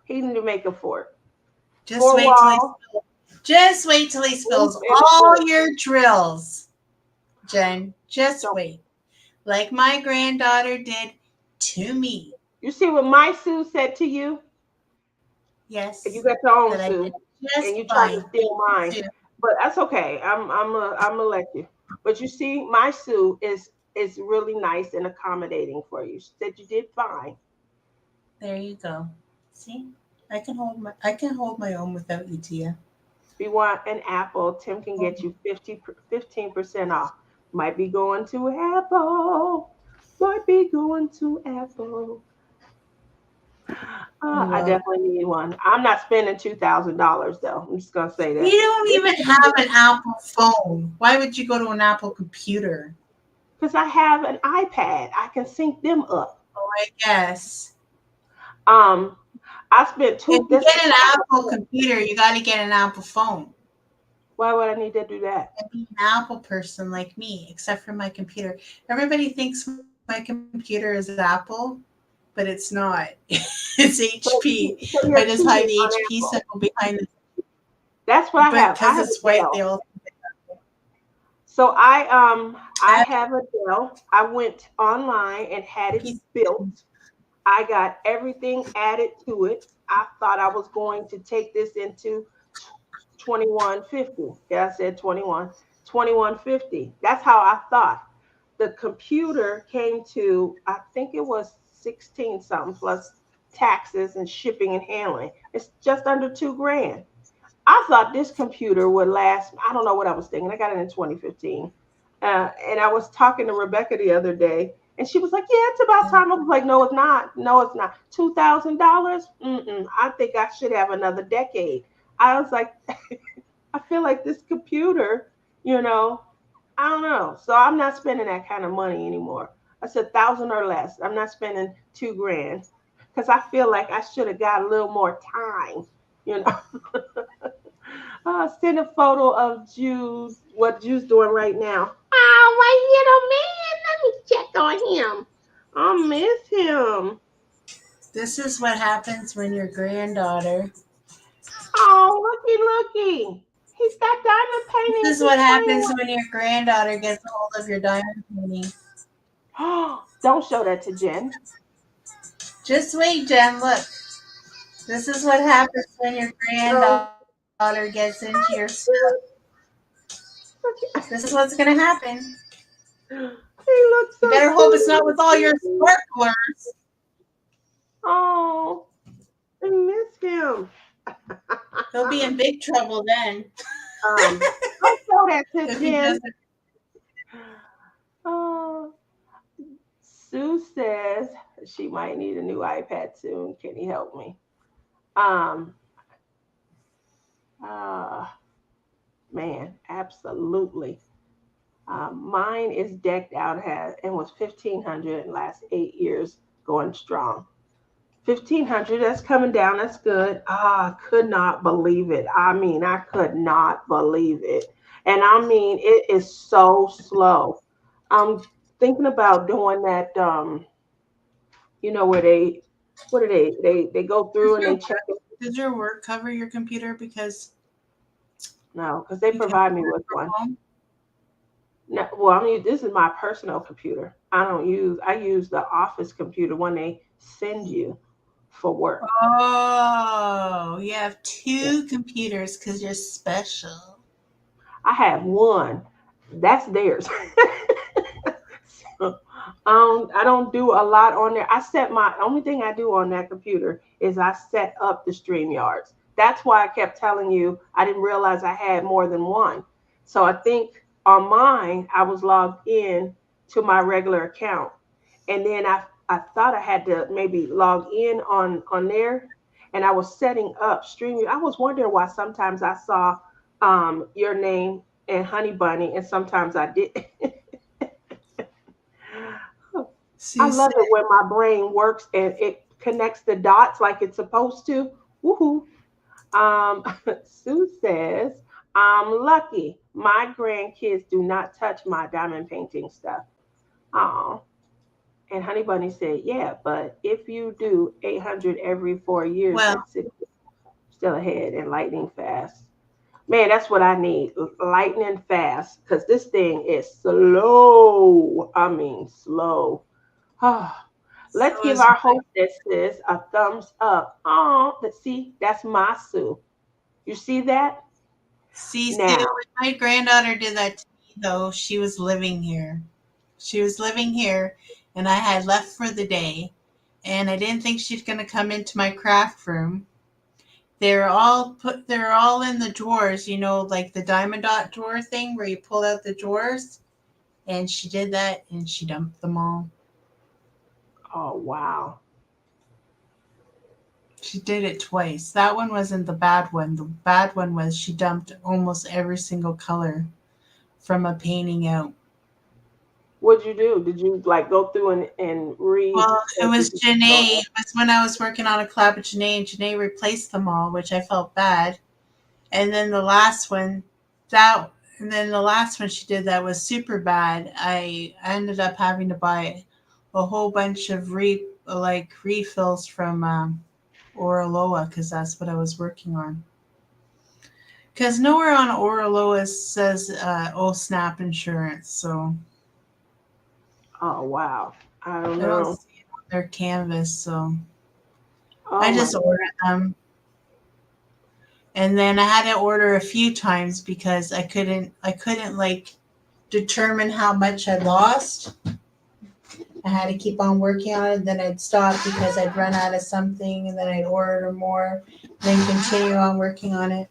He need to make a fort. Just 4 wait till he walls, spills. Just wait till he roof, spills and a all fort. your drills, Jen. Just So wait. Like my granddaughter did to me. you see what my Sue said to you? You Yes, got your own that I Sue, did and just you tried to fine. steal mine. Too. But that's okay. I'm gonna let you. But you see, my Sue is really nice and accommodating for you. She said you did fine. There you go. See, I can hold my own without you, Tia. If you want an apple, Tim can get you 15% off. Might be going to Apple. Might be going to Apple. I Well, definitely need one. I'm not spending $2,000 though. I'm just gonna say we that. don't even have an Apple phone. Why would you go to an Apple computer? Because I have an iPad, I can sync them up. Oh, I guess. Um, I spent If two. you This is get an Apple computer, you got to get an Apple phone. why would I need to do that? And be an Apple person like me, except for my computer. Everybody thinks my computer is Apple, but it's not. It's HP. So I you're just hide the cheating on HP Apple. symbol behind it, That's what I but have. I because have it's a white, they Dell. all. So I I have a Dell. I went online and had have it a built. I got everything added to it. I thought I was going to take this into 2150. Yeah, I said 2150. That's how I thought. The computer came to, I think it was 16 something plus taxes and shipping and handling. It's just under 2 grand. I thought this computer would last. I don't know what I was thinking. I got it in 2015. And I was talking to Rebecca the other day, and she was like, "Yeah, it's about time." I was like, "No, it's not. No, it's not. $2,000? Mm-mm. I think I should have another decade." I was like, I feel like this computer, you know, I don't know. So I'm not spending that kind of money anymore. I said 1,000 or less. I'm not spending 2 grand. because I feel like I should have got a little more time, you know. Send a photo of Jude, what Jude's doing right now. Oh, my little man, let me check on him. I miss him. This is what happens when your granddaughter. Oh, looky. He's got diamond This paintings is and what playing happens when your granddaughter gets a hold of your diamond painting. with. Don't show that to Jen. Just wait, Jen. Look. This is what happens when your Oh, granddaughter gets into your stuff. This is he what's gonna happen. looks You so better hope it's not cute. with all your sparklers. Oh, I miss him. He'll be in big trouble then Don't show that to if he Jen. doesn't. Oh, Sue says she might need a new iPad soon. Can you help me? Um, uh, man, absolutely. Mine is decked out has and was 1,500 and last 8 years going strong. 1,500, that's coming down. That's good. I could not believe it. I mean, I could not believe it. And I mean, it is so slow. I'm thinking about doing that. Where they, what do they go through and they check it. Does your work cover your computer because No, because they you can provide me work with from one. home? No, well, I mean, this is my personal computer. I use the office computer when they send you for work. Oh, you have Yeah. two computers because you're special. I have one. That's theirs. So, I don't do a lot on there. Only thing I do on that computer is I set up the StreamYards. That's why I kept telling you I didn't realize I had more than one. So I think on mine I was logged in to my regular account, and then I thought I had to maybe log in on there, and I was setting up streaming. I was wondering why sometimes I saw your name and Honey Bunny, and sometimes I did. I Susan, love it when my brain works and it connects the dots like it's supposed to. Woohoo! Um, Sue says, I'm lucky. My grandkids do not touch my diamond painting stuff. Oh, and Honey Bunny said, yeah, but if you do 800 every 4 years, well, that's it. Still ahead and lightning fast. Man, that's what I need. Lightning fast. Because this thing is slow. I mean, slow. Ah, let's so give is our hostesses a thumbs up. Oh, let's see. That's my Sue. You see that? see, Sue, Now, when my granddaughter did that to me, though, she was living here. She was living here, and I had left for the day, and I didn't think she's going to come into my craft room. They're all in the drawers, like the diamond dot drawer thing where you pull out the drawers. And she did that, and she dumped them all. oh, wow. She did it twice. That one wasn't the bad one. The bad one was she dumped almost every single color from a painting out. What'd you do? Did you like go through and read? Well, it Or did was you just go Janae. ahead? It was when I was working on a collab with Janae, and Janae replaced them all, which I felt bad. And then the last one, that, and then the last one she did that was super bad. I ended up having to buy a whole bunch of refills from Oraloa because that's what I was working on. Because nowhere on Oraloa says oh snap insurance, so Oh, wow. I don't I don't know. see it on their canvas. So Oh, I my. just ordered them, and then I had to order a few times because I couldn't like determine how much I lost. I had to keep on working on it. Then I'd stop because I'd run out of something, and then I'd order more, then continue on working on it.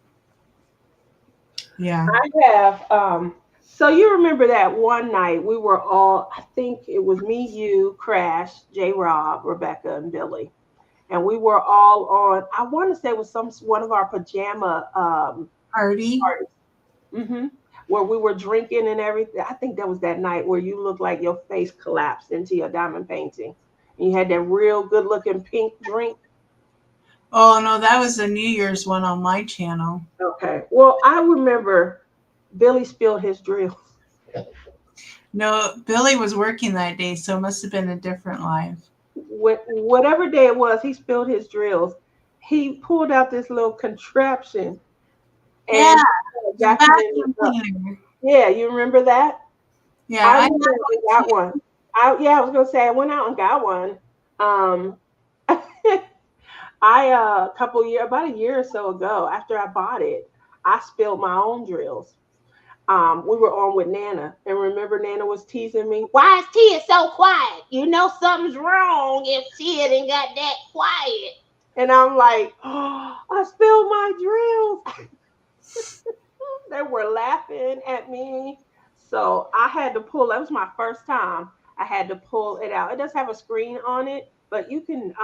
Yeah. I have so you remember that one night we were all, I think it was me, you, Crash, J Rob, Rebecca, and Billy. And we were all on, I want to say it was some one of our pajama Party. parties. hmm Where we were drinking and everything. I think that was that night where you looked like your face collapsed into your diamond painting. You had that real good looking pink drink. Oh no, that was the New Year's one on my channel. Okay. Well, I remember Billy spilled his drill. No, Billy was working that day, so it must have been a different live. Whatever day it was, he spilled his drills. He pulled out this little contraption Yeah, and vacuumed vacuum it up. cleaner. Yeah, you remember that? Yeah, I I went out and got one. I was gonna say I went out and got one. Um, I a couple year about a year or so ago, after I bought it, I spilled my own drills. We were on with Nana, and remember Nana was teasing me. Why is Tia so quiet? You know something's wrong if Tia didn't got that quiet. And I'm like, oh, I spilled my drills. They were laughing at me. So I had to pull. That was my first time. I had to pull it out. It does have a screen on it, but you can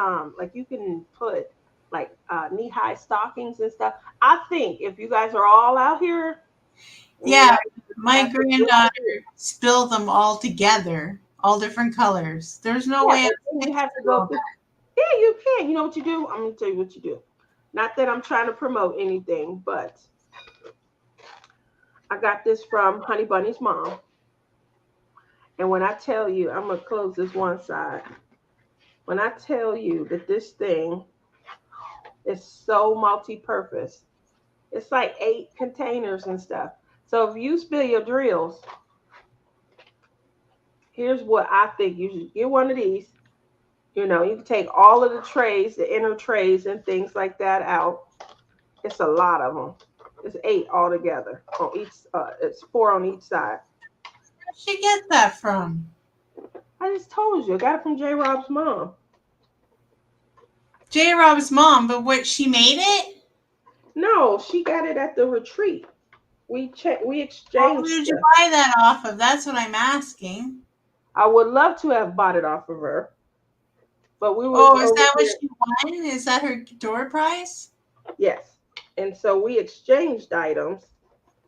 you can put like knee high stockings and stuff. I think if you guys are all out here, Yeah, like, my that's a good granddaughter idea. spilled them all together, all different colors. There's no Yeah, way but I then you picked have to through go all through. that. Yeah, you can. You know what you do? I'm gonna tell you what you do. Not that I'm trying to promote anything, but I got this from Honey Bunny's mom. And when I tell you, I'm gonna close this one side. When I tell you that this thing is so multi-purpose, it's like 8 containers and stuff. So if you spill your drills, here's what I think you should get one of these. You know, you can take all of the trays, the inner trays and things like that out. It's a lot of them. It's 8 altogether on each. It's 4 on each side. Where'd she get that from? I just told you, I got it from J. Rob's mom. J. Rob's mom, but what, she made it? No, she got it at the retreat. We Well, who exchanged did you stuff. buy that off of? That's what I'm asking. I would love to have bought it off of her, but we was Oh, is over that what here. she won? Is that her door prize? Yes, and so we exchanged items.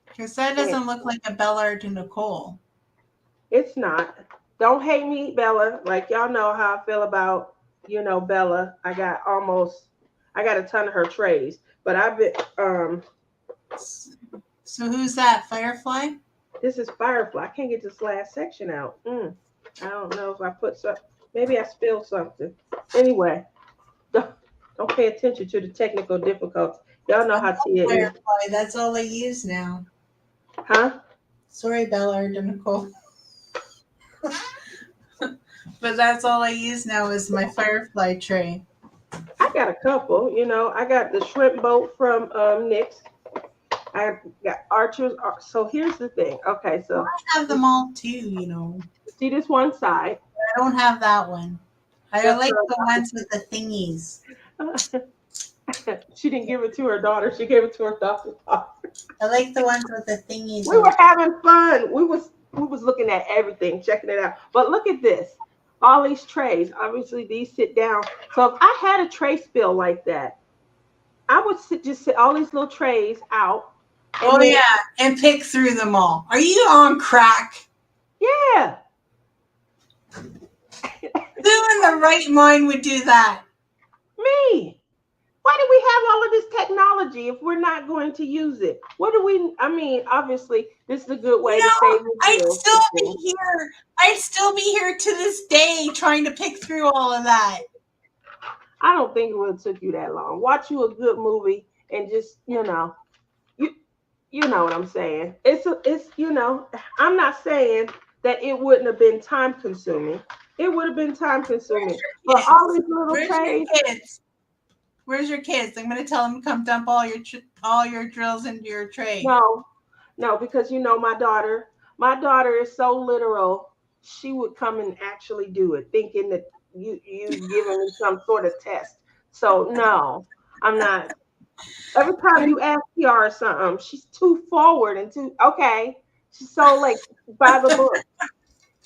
Because that And doesn't look like a Bellard to Nicole. it's not. Don't hate me, Bella. Like y'all know how I feel about Bella. I got a ton of her trays, but I've been So who's that? Firefly? this is Firefly. I can't get this last section out. I don't know if I put some. Maybe I spilled something. Anyway, don't pay attention to the technical difficulties. Y'all know how Tia is, Firefly. That's all I use now. huh? Sorry, Bellard to Nicole. But that's all I use now is my Firefly tray. I got a couple. I got the shrimp boat from Nick's. I got Archer's. So here's the thing. Okay, so I have them all too. see this one side. I don't have that one. I That's like the ones with the thingies. She didn't give it to her daughter. She gave it to her daughter. I like the ones with the thingies. We were having fun. We was looking at everything, checking it out. But look at this. All these trays. Obviously, these sit down. So if I had a tray spill like that, I would just sit all these little trays out. Oh then, yeah, and pick through them all. Are you on crack? yeah. Who in the right mind would do that? Me. Why do we have all of this technology if we're not going to use it? Obviously, this is a good way to save the I'd bills. still be here. I'd still be here to this day trying to pick through all of that. I don't think it would have took you that long. Watch you a good movie and just, you know what I'm saying. I'm not saying that it wouldn't have been time consuming. It would have been time consuming. But all these little trays. Where's your kids? I'm going to tell them to come dump all your drills into your tray. No, because my daughter. My daughter is so literal. She would come and actually do it, thinking that you giving me some sort of test. So no, I'm not. Every time you ask Kiara something, she's too forward and too okay. She's so like by the book.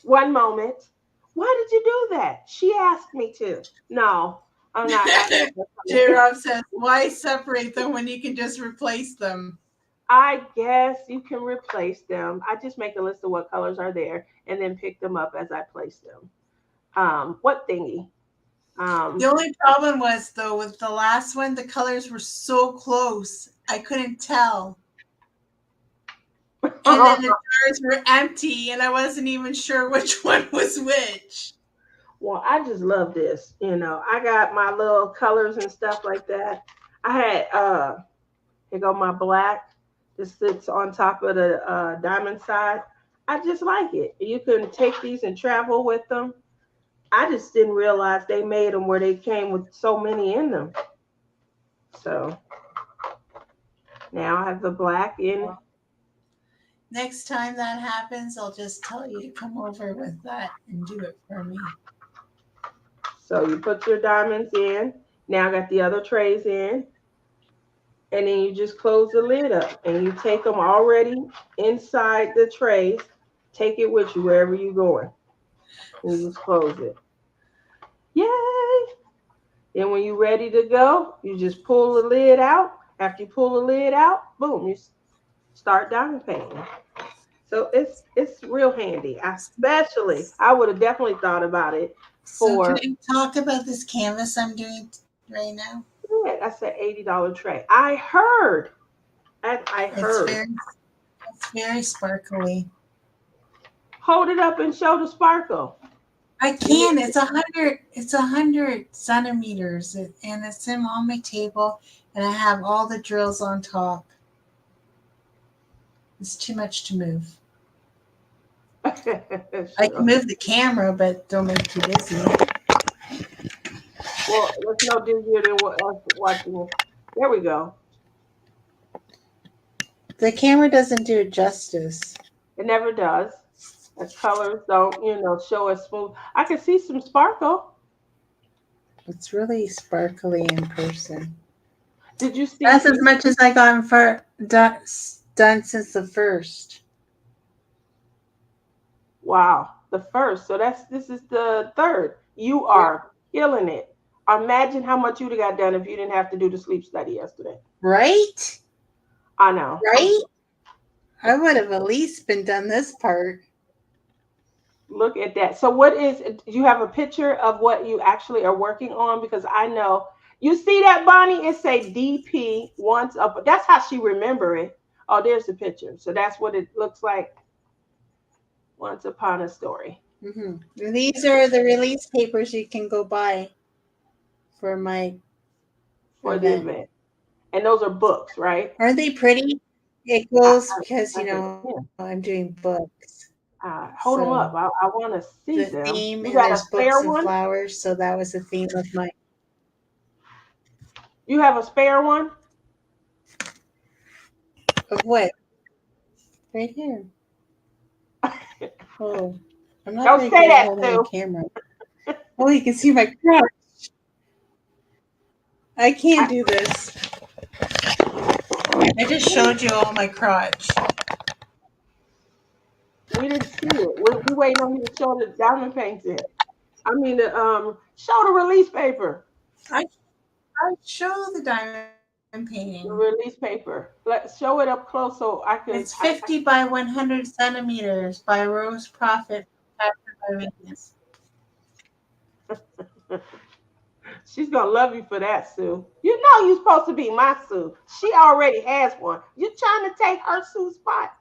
One moment. Why did you do that? She asked me to. No, I'm not. J-Rob says, why separate them when you can just replace them? I guess you can replace them. I just make a list of what colors are there and then pick them up as I place them. What thingy? The only problem was, though, with the last one, the colors were so close, I couldn't tell. And then the jars were empty, and I wasn't even sure which one was which. Well, I just love this. I got my little colors and stuff like that. I had here go my black. This sits on top of the diamond side. I just like it. You can take these and travel with them. I just didn't realize they made them where they came with so many in them. So now I have the black in. Next time that happens, I'll just tell you to come over with that and do it for me. So you put your diamonds in. Now I got the other trays in. And then you just close the lid up and you take them already inside the trays. Take it with you wherever you're going. And you just close it. Yay! Then when you're ready to go, you just pull the lid out. After you pull the lid out, boom, you start diamond painting. So it's real handy. I would have definitely thought about it for. So can we talk about this canvas I'm doing right now? Yeah, that's an $80 tray. I heard. I heard. It's very sparkly. Hold it up and show the sparkle. I can. It's 100. It's 100 centimeters, and it's on my table, and I have all the drills on top. It's too much to move. Sure. I can move the camera, but don't make too busy. Well, it's no busier than us watching it. There we go. The camera doesn't do it justice. It never does. The colors don't, show as smooth. I can see some sparkle. It's really sparkly in person. Did you see? That's as much as I got for done since the first. Wow, the first. So this is the third. You are killing it. Imagine how much you'd have got done if you didn't have to do the sleep study yesterday. Right? I know. Right? I would have at least been done this part. Look at that. So do you have a picture of what you actually are working on? Because I know, you see that, Bonnie? It say DP once up. That's how she remember it. Oh, there's the picture. So that's what it looks like. Once upon a story. Mm-hmm. These are the release papers you can go buy for the event. And those are books, right? Aren't they pretty? It goes because I'm doing books. Hold them up. I want to see them. Theme, you got a spare one? Flowers, so that was the theme of mine. You have a spare one? Of what? Right here. Oh, I'm not Don't say that, Sue. The camera. Oh, you can see my crotch. I can't do this. I just showed you all my crotch. We didn't see it. We waiting on you to show the diamond painting. I mean, show the release paper. I show the diamond painting. The release paper. Let's show it up close so I can. It's 50 by 100 centimeters by Rose Prophet. She's gonna love you for that, Sue. You know you're supposed to be my Sue. She already has one. You trying to take her Sue's spot?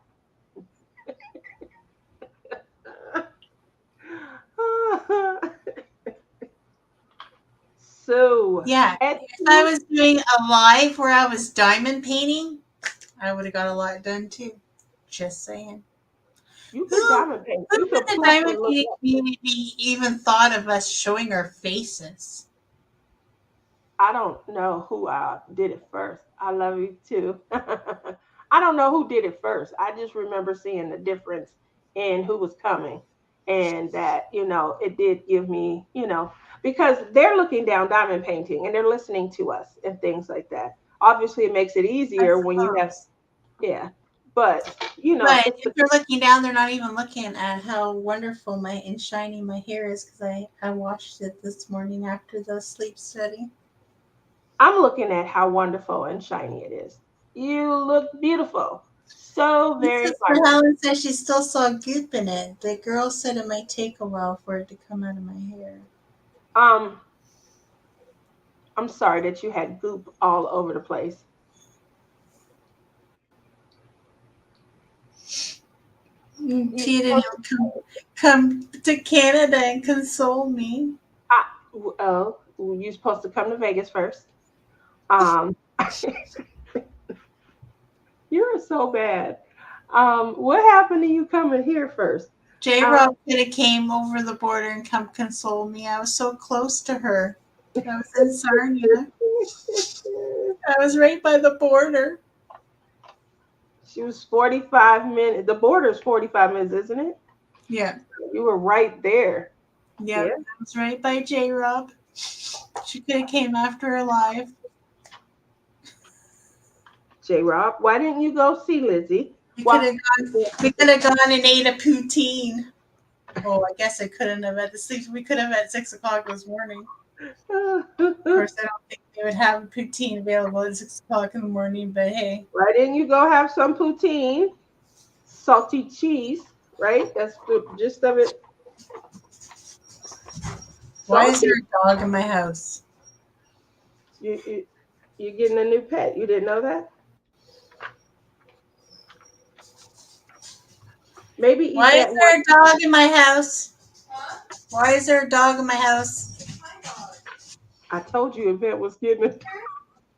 So yeah, if I was doing a live where I was diamond painting, I would have got a lot done too. Just saying. You could diamond paint. Who in the diamond painting community even thought of us showing our faces? I don't know who did it first. I love you too. I don't know who did it first. I just remember seeing the difference in who was coming, and that it did give me because they're looking down diamond painting and they're listening to us and things like that. Obviously, it makes it easier when you have But but if they're looking down, they're not even looking at how wonderful and shiny my hair is because I washed it this morning after the sleep study. I'm looking at how wonderful and shiny it is. You look beautiful. So very fine. Helen said she still saw goop in it. The girl said it might take a while for it to come out of my hair. I'm sorry that you had goop all over the place. You, She didn't come to Canada and console me. oh, you're supposed to come to Vegas first. Um, you're so bad. What happened to you coming here first? J Um, Rob could have came over the border and come console me. I was so close to her. I was in Sarnia. I was right by the border. she was 45 minutes. The border's 45 minutes, isn't it? Yeah. You were right there. Yep. Yeah. I was right by J Rob. She could have came after alive. J Rob, why didn't you go see Lizzie? We Why? could have gone. We could have gone and ate a poutine. Oh, I guess I couldn't have at the 6. We could have at 6:00 this morning. Of course, I don't think they would have poutine available at 6:00 in the morning. But hey, Why didn't you go have some poutine? Salty cheese, right? That's the gist of it. why is Salty. there a dog in my house? You, you're getting a new pet. You didn't know that? Maybe Why is Yvette there wants. a dog in my house? Why is there a dog in my house? I told you Yvette was getting it.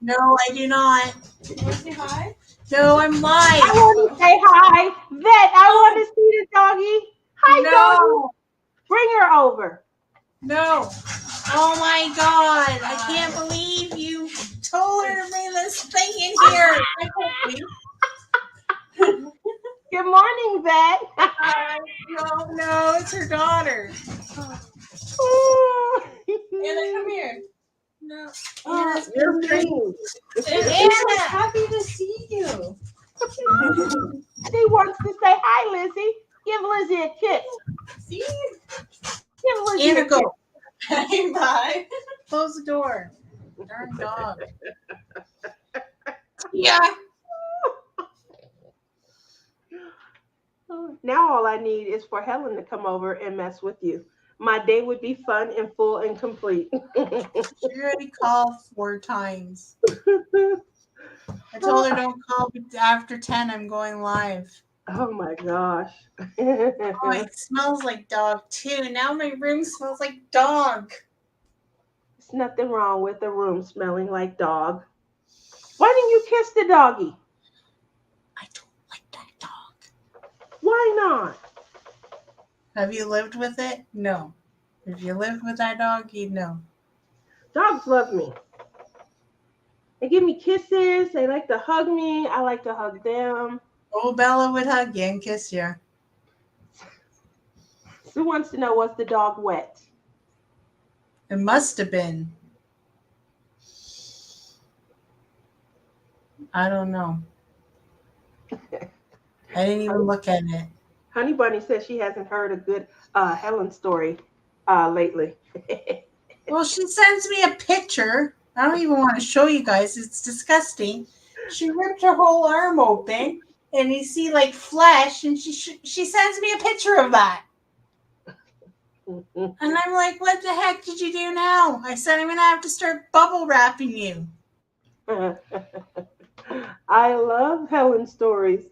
No, I do not. You want to say hi? No, I'm live. I want to say hi. Vet, I want to see the doggy. Hi, doggy. No, Bring her over. no. Oh my God. I can't believe you told her to bring this thing in here. Good morning, Vet. No, it's her daughter. Anna, come here. No. Oh, your dream. Anna's happy to see you. She wants to say hi, Lizzie. Give Lizzie a kiss. See? Give Lizzie Anna, a kiss. go. Bye. Close the door. Darn dog. Yeah. Now all I need is for Helen to come over and mess with you. My day would be fun and full and complete. She already called 4 times. I told her don't call after 10. I'm going live. Oh my gosh. Oh, it smells like dog too. Now my room smells like dog. There's nothing wrong with the room smelling like dog. Why didn't you kiss the doggy? I don't like that dog. Why not? Have you lived with it? No. If you lived with that dog, you'd know. Dogs love me. They give me kisses. They like to hug me. I like to hug them. Oh, Bella would hug you and kiss you. Who wants to know, was the dog wet? It must have been. I don't know. I didn't even look at it. Honey Bunny says she hasn't heard a good Helen story lately. Well, she sends me a picture. I don't even want to show you guys. It's disgusting. She ripped her whole arm open, and you see like flesh, and she sends me a picture of that. And I'm like, what the heck did you do now? I said, I'm going to have to start bubble wrapping you. I love Helen stories.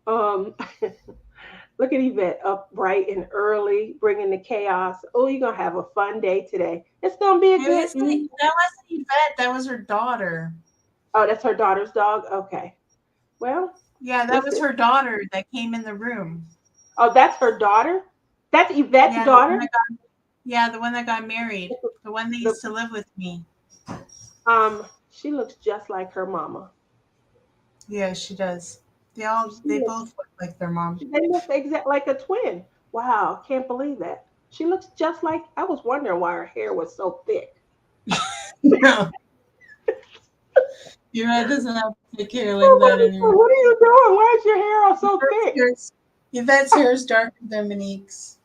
Look at Yvette up bright and early, bringing the chaos. Oh, you're going to have a fun day today. It's going to be a good. That wasn't Yvette. That was her daughter. Oh, that's her daughter's dog? Okay. Well. Yeah, that was her daughter that came in the room. Oh, that's her daughter? That's Yvette's daughter? The one that got married. The one that used to live with me. She looks just like her mama. Yeah, she does. They both look like their mom. They look exactly like a twin. Wow, can't believe that. She looks just like, I was wondering why her hair was so thick. No. Your head doesn't have thick hair like that anymore. What are you doing? Why is your hair all so thick? Yvette's hair is darker than Monique's.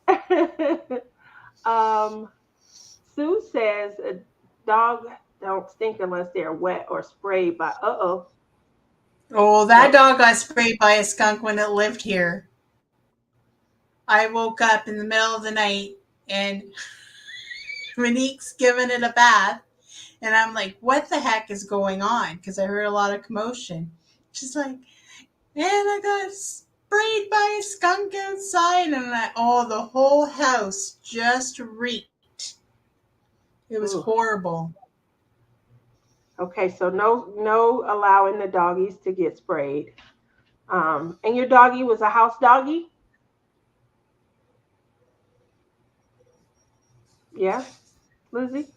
Sue says a dog don't stink unless they're wet or sprayed by, Oh, that dog got sprayed by a skunk when it lived here. I woke up in the middle of the night and Monique's giving it a bath. And I'm like, what the heck is going on? Because I heard a lot of commotion. She's like, and I got sprayed by a skunk outside. And the whole house just reeked. It was Ooh. horrible. Okay, so no allowing the doggies to get sprayed. And your doggie was a house doggie? Yeah, Lizzie?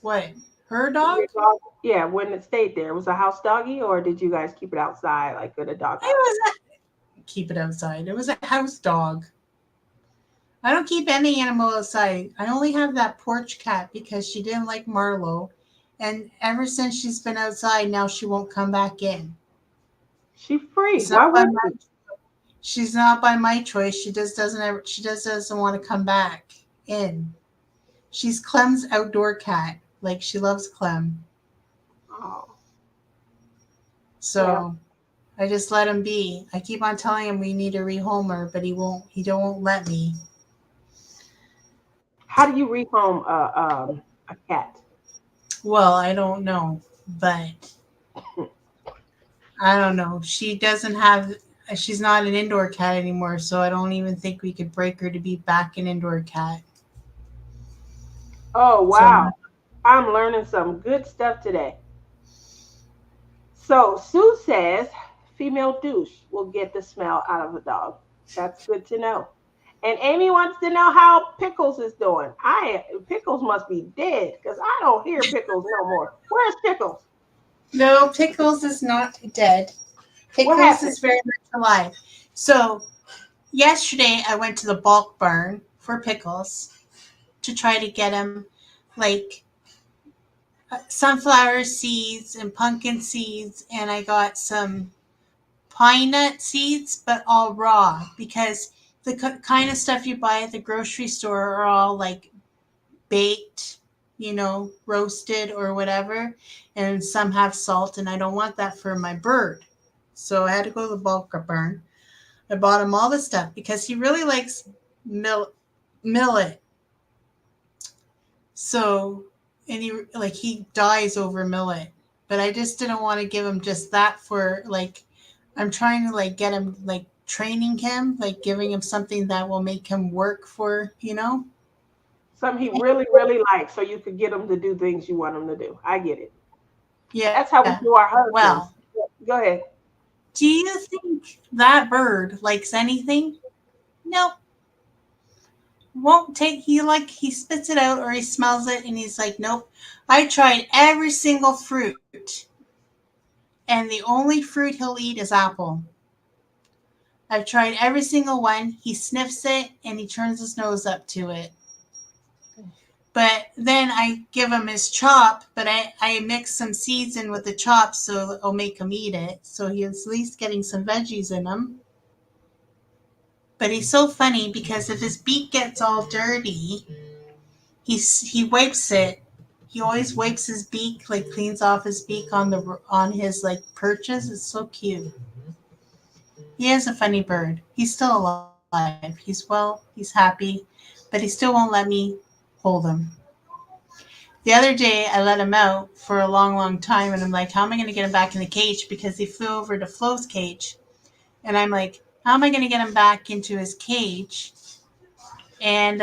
What? Her Your dog? dog, yeah, when it stayed there, it was a house doggie, or did you guys keep it outside like in a dog It house? was keep it outside. It was a house dog. I don't keep any animal outside. I only have that porch cat because she didn't like Marlo. And ever since she's been outside, now she won't come back in. She free. It's Why not by would my, she? she's not by my choice. She just doesn't want to come back in. She's Clem's outdoor cat. Like she loves Clem. Oh, well, So I just let him be. I keep on telling him we need to rehome her, but he won't let me. how do you rehome a cat? Well, I don't know, but I don't know. She's not an indoor cat anymore, so I don't even think we could break her to be back an indoor cat. Oh, So, wow. I'm learning some good stuff today. So Sue says female douche will get the smell out of a dog. That's good to know. And Amy wants to know how Pickles is doing. Pickles must be dead because I don't hear Pickles no more. Where's Pickles? no, Pickles is not dead. What Pickles happened? is very much alive. So, yesterday I went to the bulk barn for Pickles to try to get him like sunflower seeds and pumpkin seeds, and I got some pine nut seeds, but all raw because the kind of stuff you buy at the grocery store are all like baked, roasted or whatever, and some have salt, and I don't want that for my bird. So I had to go to the bulk barn. I bought him all the stuff because he really likes millet. So, and he dies over millet, but I just didn't want to give him just that for like I'm trying to like get him like training him, like giving him something that will make him work for. Something he really, really likes so you could get him to do things you want him to do. I get it. Yeah. That's how we do our husbands. Well, Go ahead. do you think that bird likes anything? Nope. Won't take he spits it out or he smells it and he's like, nope. I tried every single fruit and the only fruit he'll eat is apple. I've tried every single one. He sniffs it and he turns his nose up to it. But then I give him his chop, but I mix some seeds in with the chop so it'll make him eat it. So he's at least getting some veggies in him. But he's so funny because if his beak gets all dirty, he wipes it. He always wipes his beak, like cleans off his beak on his like perches. It's so cute. He is a funny bird. He's still alive. He's happy, but he still won't let me hold him. The other day, I let him out for a long, long time, and I'm like, how am I going to get him back in the cage? Because he flew over to Flo's cage. And I'm like, how am I going to get him back into his cage? And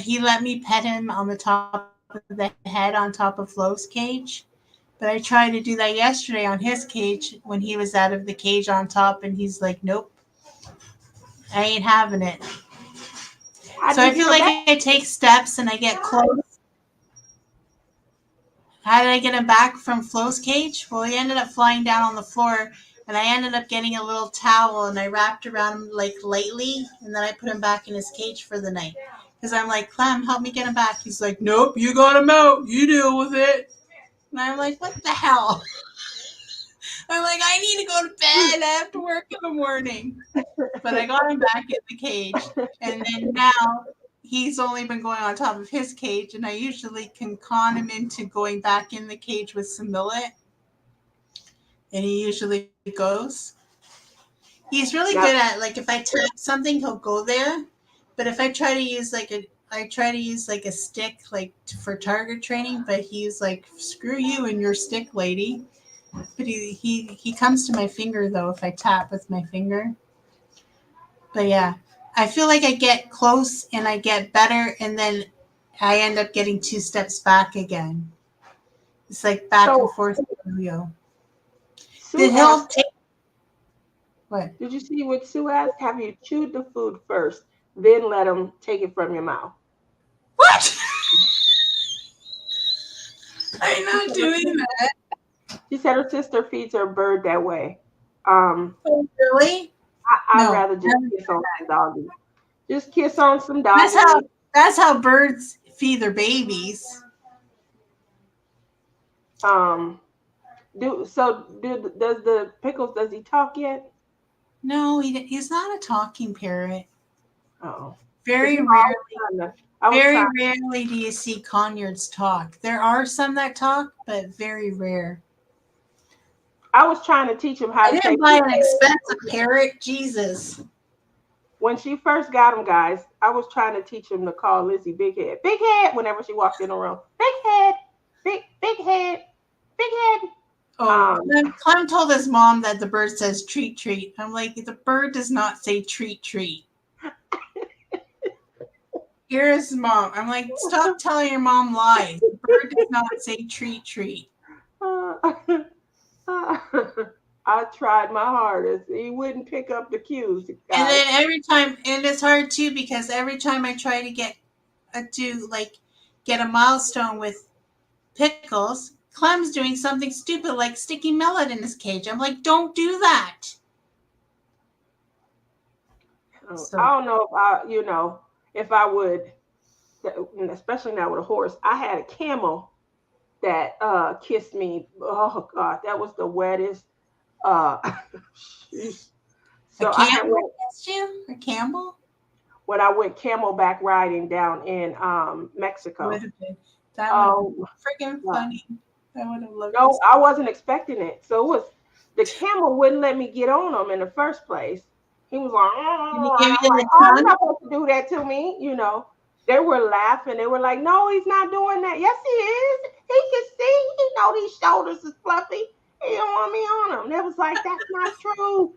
he let me pet him on the top of the head on top of Flo's cage. But I tried to do that yesterday on his cage when he was out of the cage on top, and he's like, nope, I ain't having it. How So did I you feel get him like back? I take steps and I get close. How did I get him back from Flo's cage? Well, he ended up flying down on the floor, and I ended up getting a little towel, and I wrapped around him like lightly, and then I put him back in his cage for the night. Because I'm like, Clem, help me get him back. He's like, nope, you got him out. You deal with it. And I'm like, what the hell? I'm like, I need to go to bed. I have to work in the morning. But I got him back in the cage. And then now he's only been going on top of his cage. And I usually can con him into going back in the cage with some millet. And he usually goes. He's really Now, good at, like, if I tap something, he'll go there. But if I try to use, like, I try to use like a stick like for target training, but he's like, screw you and your stick, lady. But he comes to my finger though if I tap with my finger. But yeah, I feel like I get close and I get better, and then I end up getting 2 steps back again. It's like back and So forth yo-yo. Sue Did he'll asked, take what? did you see what Sue asked? Have you chewed the food first, then let him take it from your mouth? What? I'm not doing that. She said her sister feeds her bird that way. Um, Really? I'd No. rather just kiss on some doggy. Just kiss on some That's doggy. that's how birds feed their babies. Does the Pickles, does he talk yet? No, he's not a talking parrot. Oh, Very I rarely. was Very trying. rarely do you see conures talk. There are some that talk, but very rare. I was trying to teach him how I to say didn't buy big an head. expensive parrot. Jesus. When she first got him, guys, I was trying to teach him to call Lizzie Big Head. Big Head whenever she walked in the room. Big Head. Big Head. Big Head. Oh, Clem told his mom that the bird says treat, treat. I'm like, the bird does not say treat, treat. Here's mom. I'm like, stop telling your mom lies. The bird does not say treat, treat. I tried my hardest. He wouldn't pick up the cues, guys. And then every time, and it's hard too because every time I try to get a milestone with Pickles, Clem's doing something stupid like sticking Millet in his cage. I'm like, don't do that. So, I don't know if I would, especially now with a horse. I had a camel that kissed me. Oh God, that was the wettest. So a camel kissed you? A camel? When I went camelback riding down in Mexico. Would have been. That would have been freaking funny. I would have loved No, I wasn't expecting it. So it was the camel wouldn't let me get on him in the first place. He was like, oh, you're not supposed to do that to me, They were laughing. They were like, no, he's not doing that. Yes, he is. He can see. He know these shoulders is fluffy. He don't want me on him. They was like, that's not true.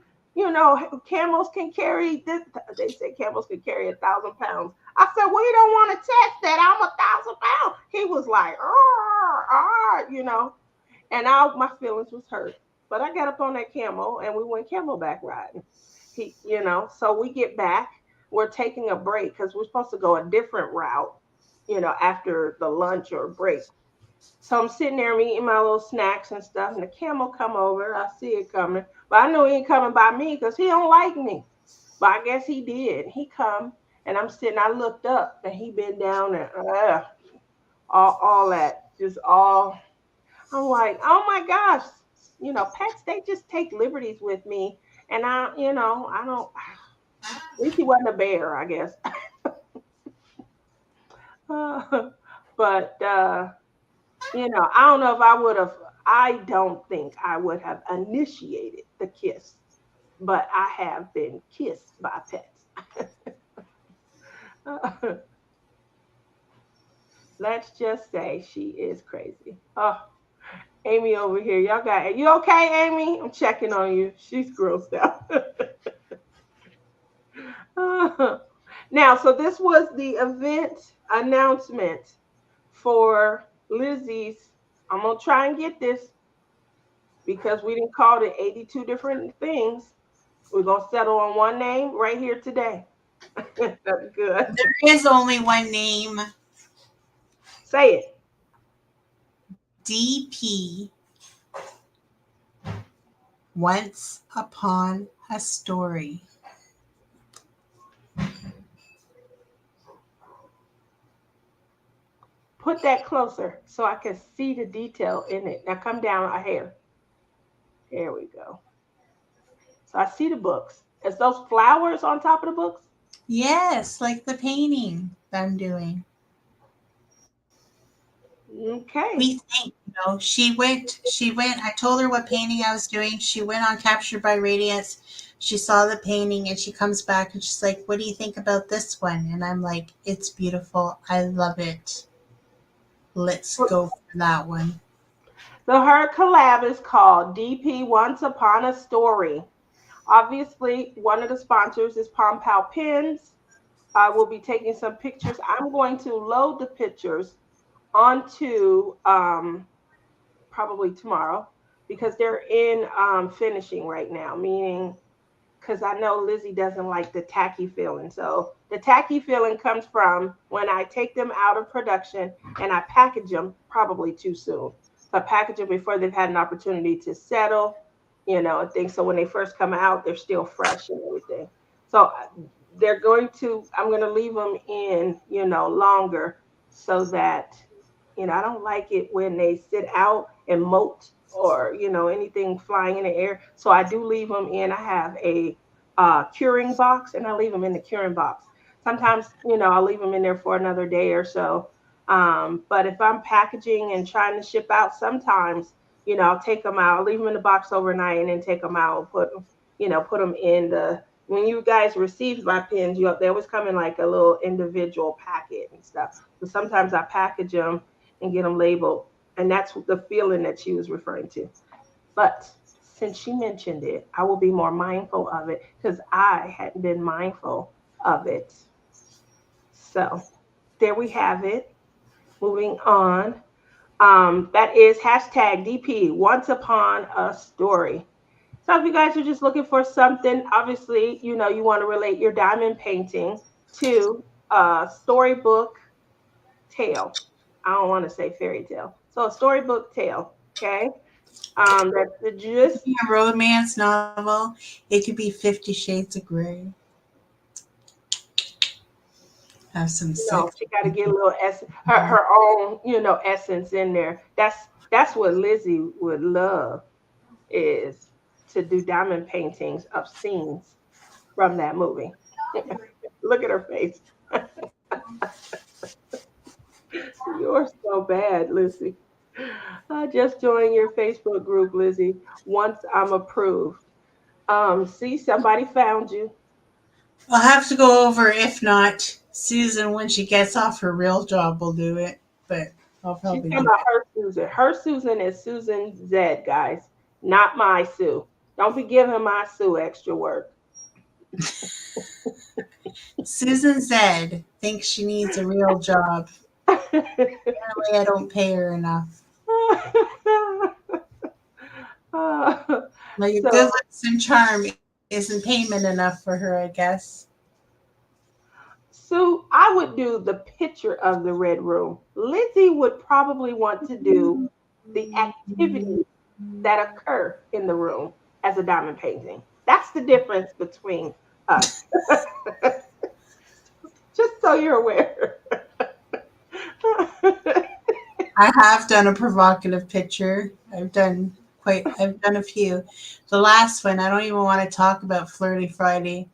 Camels can carry this. They said camels can carry 1,000 pounds. I said, well, you don't want to test that. I'm 1,000 pounds. He was like, and my feelings was hurt. But I got up on that camel and we went camelback riding. So we get back. We're taking a break because we're supposed to go a different route, after the lunch or break. So I'm sitting there eating my little snacks and stuff, and the camel come over. I see it coming, but I know he ain't coming by me because he don't like me. But I guess he did. He come, and I'm sitting. I looked up, and he been down and all that, just all. I'm like, oh my gosh, pets, they just take liberties with me, and I don't. At least he wasn't a bear, I guess. But I don't know if I would have. I don't think I would have initiated the kiss, but I have been kissed by pets. Let's just say she is crazy. Oh, Amy over here. You okay, Amy? I'm checking on you. She's grossed out. Now, so this was the event announcement for Lizzie's. I'm going to try and get this because we didn't call it 82 different things. We're going to settle on one name right here today. That's good. There is only one name. Say it. DP. Once Upon a Story. Put that closer so I can see the detail in it. Now come down a hair. There we go. So I see the books. Is those flowers on top of the books? Yes, like the painting that I'm doing. Okay. We think, she went, I told her what painting I was doing. She went on Captured by Radiance. she saw the painting and she comes back and she's like, what do you think about this one? And I'm like, it's beautiful. I love it. Let's go for that one. So her collab is called DP Once Upon a Story. Obviously, one of the sponsors is Palm Pal Pens. I will be taking some pictures. I'm going to load the pictures onto probably tomorrow because they're in finishing right now, meaning because I know Lizzie doesn't like the tacky feeling. So the tacky feeling comes from when I take them out of production and I package them probably too soon. So I package them before they've had an opportunity to settle, and things. So when they first come out, they're still fresh and everything. So I'm going to leave them in, longer so that, I don't like it when they sit out and molt or, anything flying in the air. So I do leave them in. I have a curing box and I leave them in the curing box. Sometimes, I'll leave them in there for another day or so. But if I'm packaging and trying to ship out, sometimes, I'll take them out, I'll leave them in the box overnight and then take them out and put them in when you guys receive my pins, they always come in like a little individual packet and stuff. So sometimes I package them and get them labeled. And that's the feeling that she was referring to. But since she mentioned it, I will be more mindful of it because I hadn't been mindful of it. So there we have it. Moving on. That is hashtag DP Once Upon a Story. So if you guys are just looking for something, obviously, you want to relate your diamond painting to a storybook tale. I don't want to say fairy tale. So a storybook tale, okay? That's the gist. A romance novel. It could be 50 Shades of Grey. Have some sex. She got to get a little her own, essence in there. That's what Lizzie would love is to do diamond paintings of scenes from that movie. Look at her face. You're so bad, Lizzie. I just joined your Facebook group, Lizzie. Once I'm approved. See, somebody found you. I'll have to go over. If not, Susan, when she gets off her real job, will do it. But I'll She's probably talking do about it. her Susan. Her Susan is Susan Z, guys, not my Sue. Don't be giving my Sue extra work. Susan Zed thinks she needs a real job. Apparently, I don't pay her enough. Like So, good looks and charm isn't payment enough for her, I guess. Sue, I would do the picture of the red room. Lizzie would probably want to do the activities that occur in the room as a diamond painting. That's the difference between us. Just so you're aware. I have done a provocative picture. I've done a few. The last one, I don't even want to talk about Flirty Friday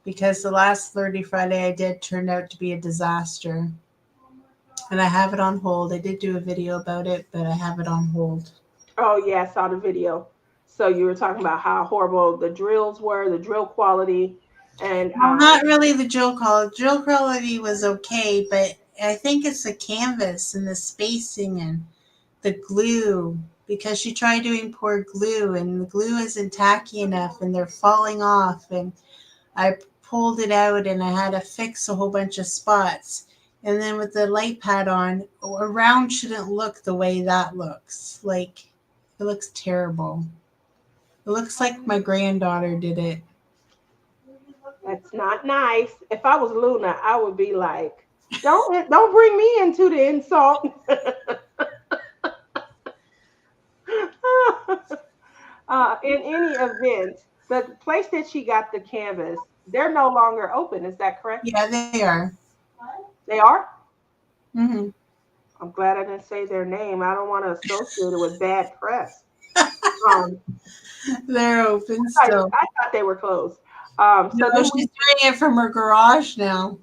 because the last Flirty Friday I did turned out to be a disaster. And I have it on hold. I did do a video about it, but I have it on hold. Oh yeah, I saw the video. So you were talking about how horrible the drills were, the drill quality, and Well, not really the drill quality. Drill quality was okay, but I think it's the canvas and the spacing and the glue because she tried doing pour glue and the glue isn't tacky enough and they're falling off and I pulled it out and I had to fix a whole bunch of spots. And then with the light pad on, a round shouldn't look the way that looks. Like, it looks terrible. It looks like my granddaughter did it. that's not nice. If I was Luna, I would be like, don't bring me into the insult. In any event, the place that she got the canvas, they're no longer open. Is that correct? Yeah, they are. They are? Mm-hmm. I'm glad I didn't say their name. I don't want to associate it with bad press. Um, They're open I still. thought they were closed. No, So then she's doing it from her garage now.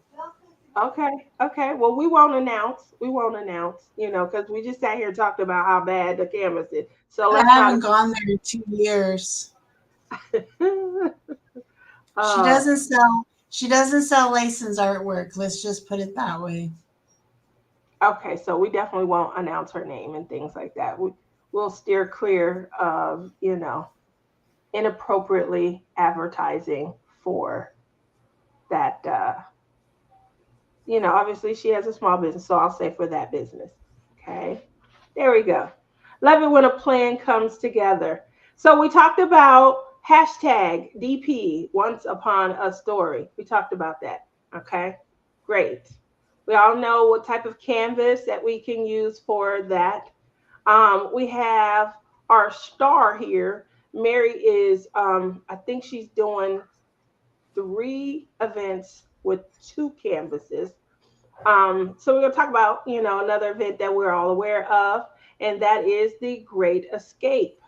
okay. Well, we won't announce. Because we just sat here and talked about how bad the canvas is. So I let's haven't not. gone there in 2 years. She doesn't sell. She doesn't sell licensed artwork. Let's just put it that way. Okay, so we definitely won't announce her name and things like that. We'll steer clear of, inappropriately advertising for that. Obviously she has a small business, so I'll say for that business. Okay, there we go. Love it when a plan comes together. So we talked about hashtag DP, once upon a story. We talked about that. Okay, great. We all know what type of canvas that we can use for that. We have our star here. Mary is, I think she's doing 3 events with 2 canvases. So we're going to talk about, another event that we're all aware of, and that is the Great Escape.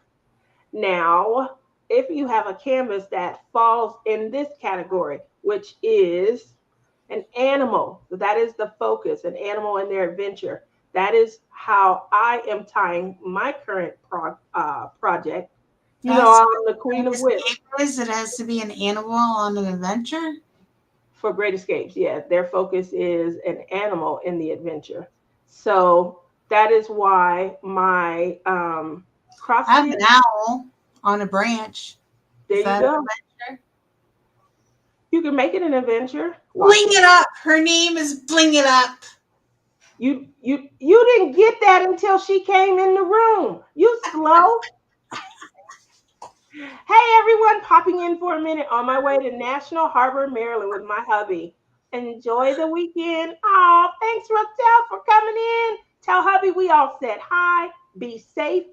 Now, if you have a canvas that falls in this category, which is an animal, that is the focus, an animal in their adventure. That is how I am tying my current project. I'm the queen of wit. It has to be an animal on an adventure? For Great Escapes, yeah. Their focus is an animal in the adventure. So that is why my cross. I have an owl on a branch. There you go. You can make it an adventure. Bling it up. Her name is Bling It Up. You didn't get that until she came in the room. You slow. Hey everyone, popping in for a minute on my way to National Harbor, Maryland with my hubby. Enjoy the weekend. Oh, thanks Rochelle for coming in. Tell hubby we all said hi, be safe,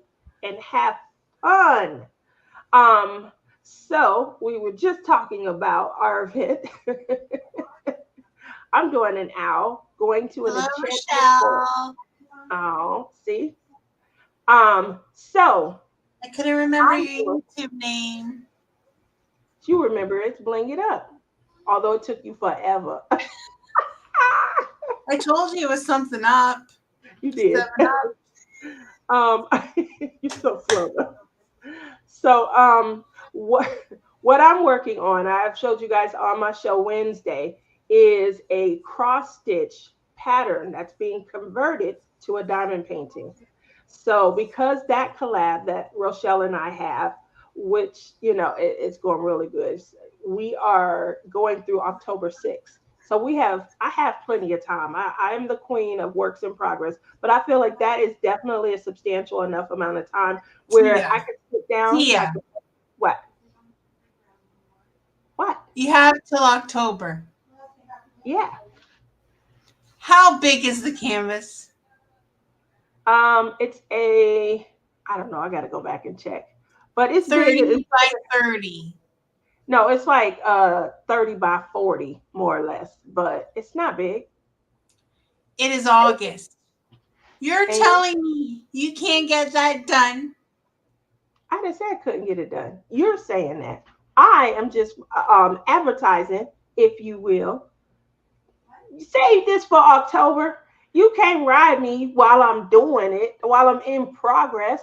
and have fun. So we were just talking about our event. I'm doing an owl, going to an Michelle. Oh, see? So I couldn't remember your YouTube name. You remember it's Bling It Up. Although it took you forever. I told you it was something up. You did. You're so slow. So what I'm working on, I've showed you guys on my show Wednesday, is a cross stitch pattern that's being converted to a diamond painting. So because that collab that Rochelle and I have, which, it's going really good. We are going through October 6th. So I have plenty of time. I'm the queen of works in progress, but I feel like that is definitely a substantial enough amount of time where I can sit down. Yeah. What? You have till October. Yeah. How big is the canvas? It's I don't know. I got to go back and check, but it's 30 big. by 30. No, it's like 30 by 40, more or less, but it's not big. It is August. You're telling me you can't get that done? I didn't say I couldn't get it done. You're saying that. I am just advertising, if you will. Save this for October. You can't ride me while I'm doing it, while I'm in progress.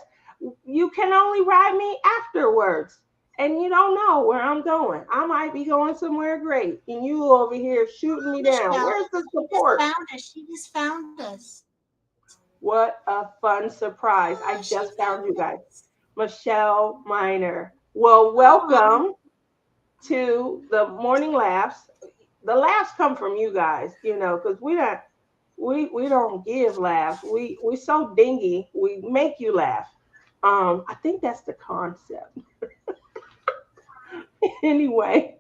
You can only ride me afterwards. And you don't know where I'm going. I might be going somewhere great. And you over here shooting me down. Where's the support? She just found us. What a fun surprise. I just found you guys. Michelle Miner. Well, welcome to the morning laughs. The laughs come from you guys, because we don't give laughs. We so dingy. We make you laugh. I think that's the concept. Anyway,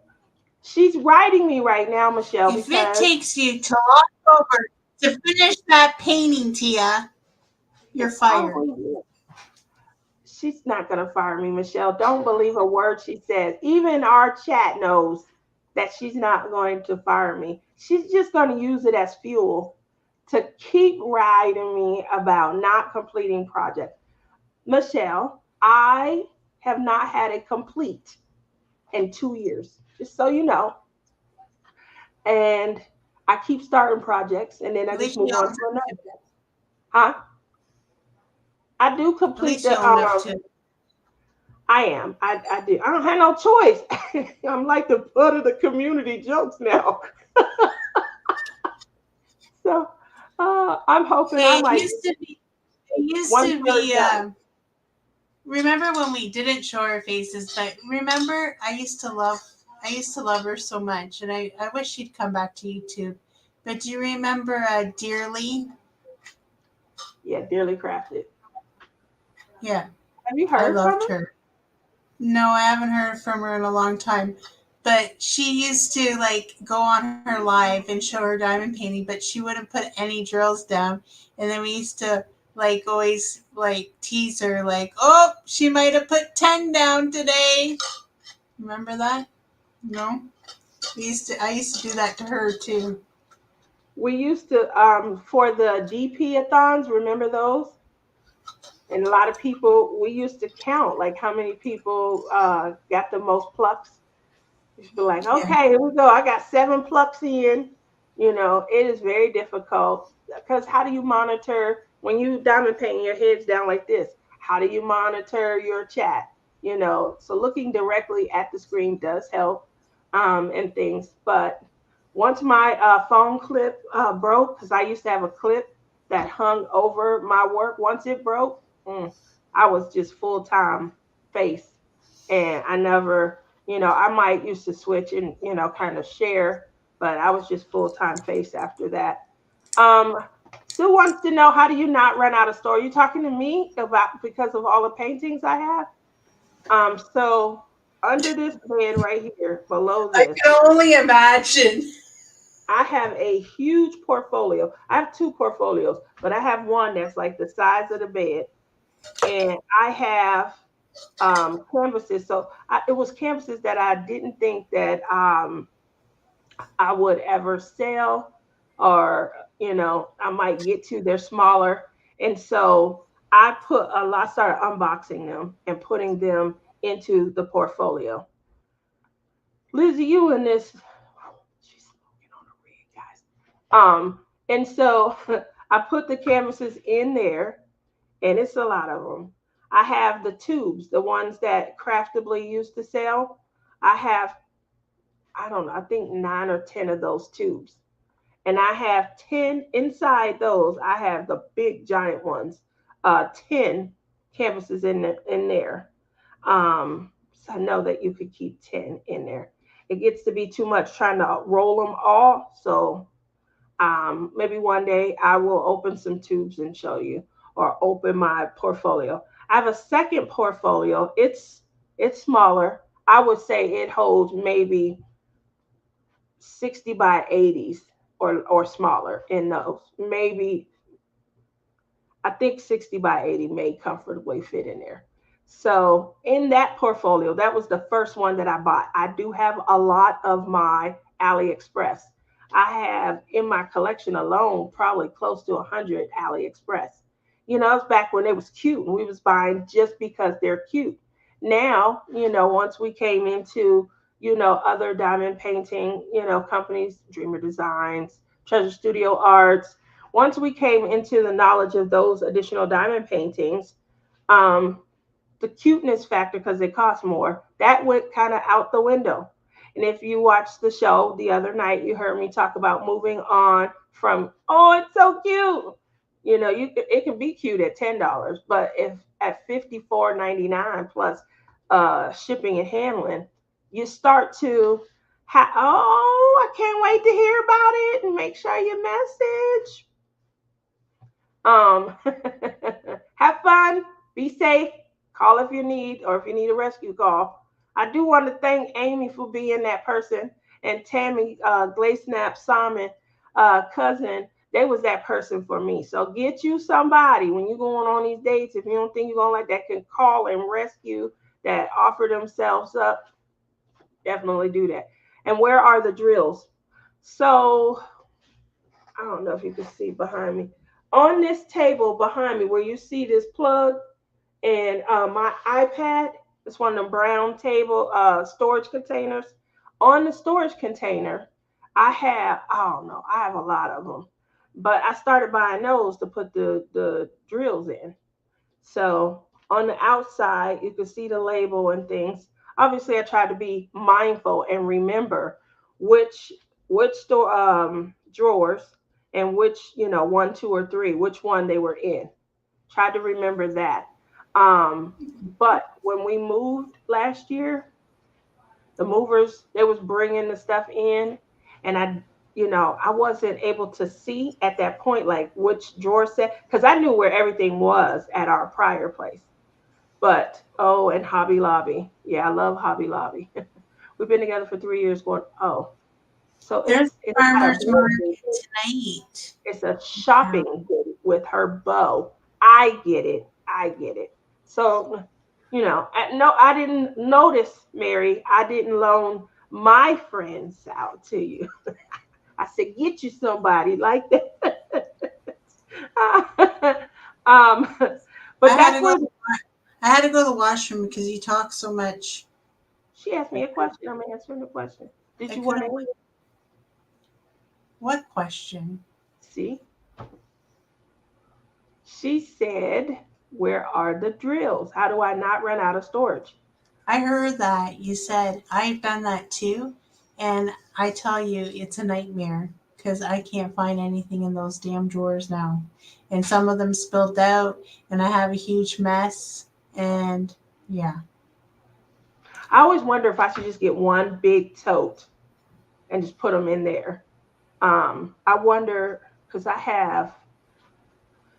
she's writing me right now, Michelle. If it takes you till October to finish that painting, Tia, you're fired. She's not going to fire me, Michelle. Don't believe a word she says. Even our chat knows that she's not going to fire me. She's just going to use it as fuel to keep writing me about not completing projects. Michelle, I have not had it complete in 2 years, just so you know. And I keep starting projects and then I just move on to another. Huh? I do complete the I am. I do. I don't have no choice. I'm like the butt of the community jokes now. So I'm hoping I It might used to be. It used one to third be. done. Remember when we didn't show our faces? But remember, I used to love. I used to love her so much, and I wish she'd come back to YouTube. But do you remember Dearly? Yeah, dearly crafted. Yeah, Have you I heard from loved her? her. No, I haven't heard from her in a long time. But she used to like go on her live and show her diamond painting, but she wouldn't put any drills down. And then we used to like always like tease her like, "Oh, she might have put 10 down today." Remember that? No? I used to do that to her too. We used to for the DP-a-thons, remember those? And a lot of people, we used to count like how many people got the most plucks. You should be like, Yeah. okay, here we go. I got 7 plucks in. It is very difficult because how do you monitor when you diamond painting your heads down like this? How do you monitor your chat? So looking directly at the screen does help and things. But once my phone clip broke, because I used to have a clip that hung over my work, once it broke, I was just full time face. And I never, I might used to switch and, kind of share, but I was just full time face after that. Um, Sue wants to know, how do you not run out of store? You talking to me about because of all the paintings I have? So under this bed right here, below I this, can only imagine. I have a huge portfolio. I have 2 portfolios, but I have one that's like the size of the bed, and I have canvases. So it was canvases that I didn't think that I would ever sell, or I might get to. They're smaller, and so I put a lot. Started unboxing them and putting them into the portfolio. Lizzie, you in this? She's smoking on a rig, guys. And so I put the canvases in there, and it's a lot of them. I have the tubes, the ones that Craftably used to sell. I have, I don't know, I think 9 or 10 of those tubes. And I have 10 inside those. I have the big giant ones, 10 canvases in there. So I know that you could keep 10 in there. It gets to be too much trying to roll them all. So maybe one day I will open some tubes and show you, or open my portfolio. I have a second portfolio. It's smaller. I would say it holds maybe 60 by 80s, or smaller in those. Maybe I think 60 by 80 may comfortably fit in there. So in that portfolio, that was the first one that I bought. I do have a lot of my AliExpress. I have in my collection alone probably close to 100 AliExpress. It's back when it was cute and we was buying just because they're cute. Now, once we came into, other diamond painting, companies, Dreamer Designs, Treasure Studio Arts, once we came into the knowledge of those additional diamond paintings, um, the cuteness factor, because they cost more, that went kind of out the window. And if you watched the show the other night, you heard me talk about moving on from, oh, it's so cute. It can be cute at $10, but if at $54.99 plus shipping and handling, you start to oh, I can't wait to hear about it, and make sure you message. um, have fun, be safe, call if you need, or if you need a rescue call. I do want to thank Amy for being that person, and Tammy Glaysnap Simon cousin. They was that person for me. So get you somebody when you're going on these dates. If you don't think you're going like that, can call and rescue, that offer themselves up. Definitely do that. And where are the drills? So I don't know if you can see behind me. On this table behind me, where you see this plug and my iPad, it's one of them brown table storage containers. On the storage container, I don't know, I have a lot of them. But I started buying those to put the drills in. So On the outside, you can see the label and things. Obviously, I tried to be mindful and remember which store drawers and which, one, two, or three, which one they were in. Tried to remember that. Um, but when we moved last year, the movers they was bringing the stuff in, and I wasn't able to see at that point like which drawer set because I knew where everything was at our prior place. But oh, and Hobby Lobby. Yeah, I love Hobby Lobby. We've been together for 3 years. Going, oh, so There's it's not a farmers building, market tonight. it's a Yeah. shopping with her bow. I get it. I get it. So, no, I didn't notice, Mary. I didn't loan my friends out to you. I said, get you somebody like that. um, I but had that's to go. where I had to go to the washroom because you talk so much. she asked I me a question. I'm answering the question. Did I you want couldn't. to What question? see? She said, where are the drills? How do I not run out of storage? I heard that you said I've done that too, and I tell you, it's a nightmare because I can't find anything in those damn drawers now, and some of them spilled out, and I have a huge mess. And yeah, I always wonder if I should just get one big tote and just put them in there. I wonder because I have.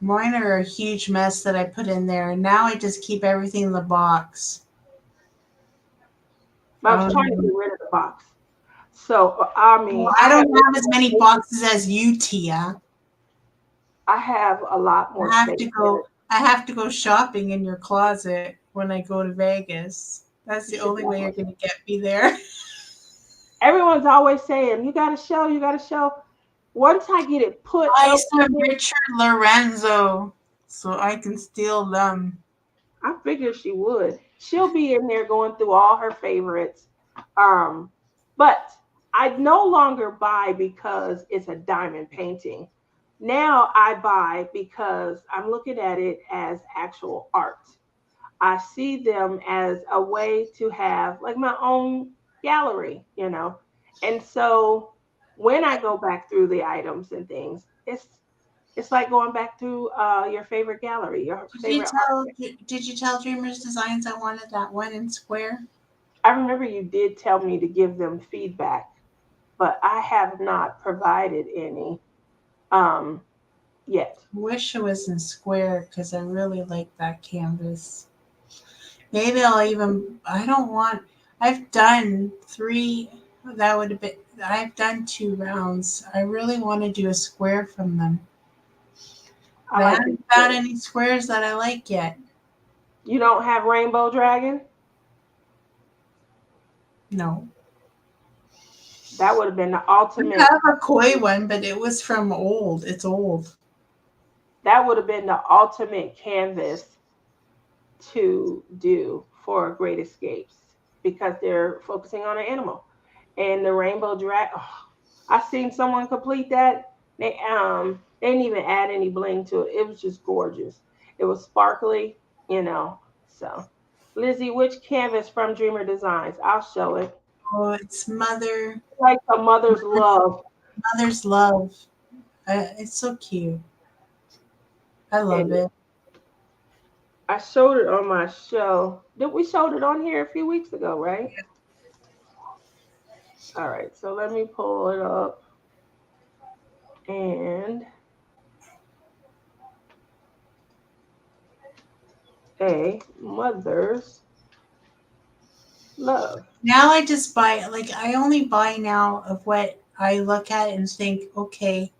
mine are a huge mess that I put in there, and now I just keep everything in the box. I I was don't trying to even. get rid of the box. So I Well, mean, I don't have as many boxes as you, Tia. I have a lot more I have space to than go. I have to go shopping in your closet when I go to Vegas. That's you the should only way you're definitely. gonna get me there. Everyone's always saying you got to show, you got to show. Once I get it put Buy up some there, Richard Lorenzo so I can steal them. I figured she would. She'll be in there going through all her favorites. Um, but I no longer buy because it's a diamond painting. Now I buy because I'm looking at it as actual art. I see them as a way to have like my own gallery. And so when I go back through the items and things, it's like going back through your favorite gallery, your Did you favorite art. tell did you tell Dreamers Designs I wanted that one in square? I remember you did tell me to give them feedback, but I have not provided any um, yet. Wish it was in square because I really like that canvas. Maybe I'll even I don't want I've done three that would have been I've done 2 rounds. I really want to do a square from them. I But I like the haven't found square. any squares that I like yet. You don't have Rainbow Dragon? No. That would have been the I ultimate. have a koi one, but it was from old. It's old. That would have been the ultimate canvas to do for Great Escapes because they're focusing on an animal. And the Rainbow Dragon, oh, I seen someone complete that. They didn't even add any bling to it. It was just gorgeous. It was sparkly, you know. So, Lizzie, which canvas from Dreamer Designs? I'll show it. Oh, it's Like a mother's love. mother's love. It's so cute. I love And it. I showed it on my show. Did we showed it on here a few weeks ago, right? All right, so let me pull it up and a mother's love. Now I just buy like I only buy now of what I look at and think, okay,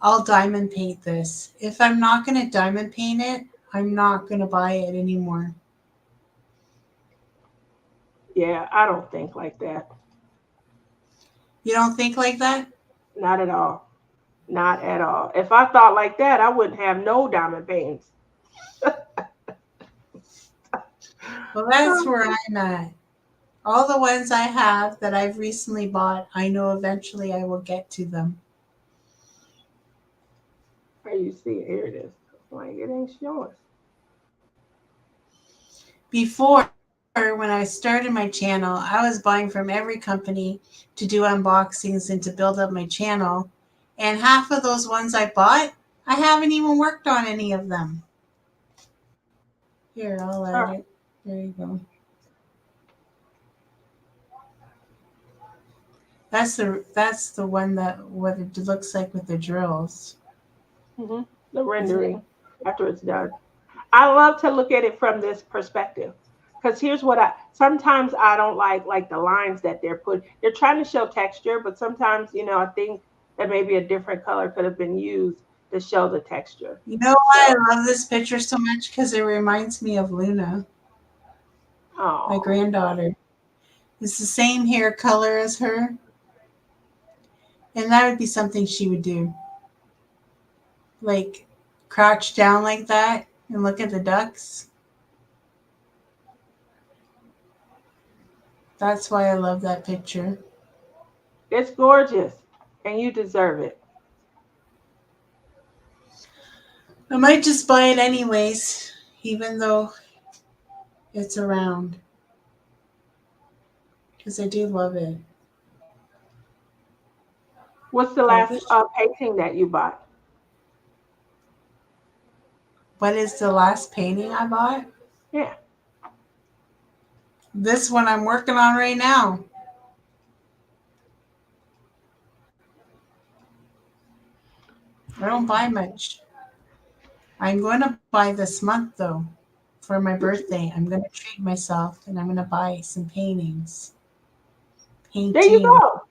I'll diamond paint this. If I'm not gonna diamond paint it, I'm not gonna buy it anymore. Yeah, I don't think like that. You don't think like that? Not at all. Not at all. If I thought like that, I wouldn't have no diamond paintings. Well, that's where I'm at. All the ones I have that I've recently bought, I know eventually I will get to them. Where you see it? Here it is. Like it ain't showing. before, when I started my channel, I was buying from every company to do unboxings and to build up my channel. And half of those ones I bought, I haven't even worked on any of them. Here, I'll All add right. it. There you go. That's the one that what it looks like with the drills. Hmm. The Is it? rendering after it's done. I love to look at it from this perspective. Because here's what I sometimes I don't like the lines that they're put. They're trying to show texture, but sometimes, I think that maybe a different color could have been used to show the texture. You know why So, I love this picture so much? Because it reminds me of Luna, my oh, granddaughter. It's the same hair color as her, and that would be something she would do. Like crouch down like that and look at the ducks. That's why I love that picture. it's gorgeous, and you deserve it. I might just buy it anyways, even though it's around, because I do love it. What's the Oh, last this. painting that you bought? What is the last painting I bought? Yeah. This one I'm working on right now. I don't buy much. I'm going to buy this month though. For my birthday, I'm going to treat myself and I'm going to buy some paintings. There you Painting. go.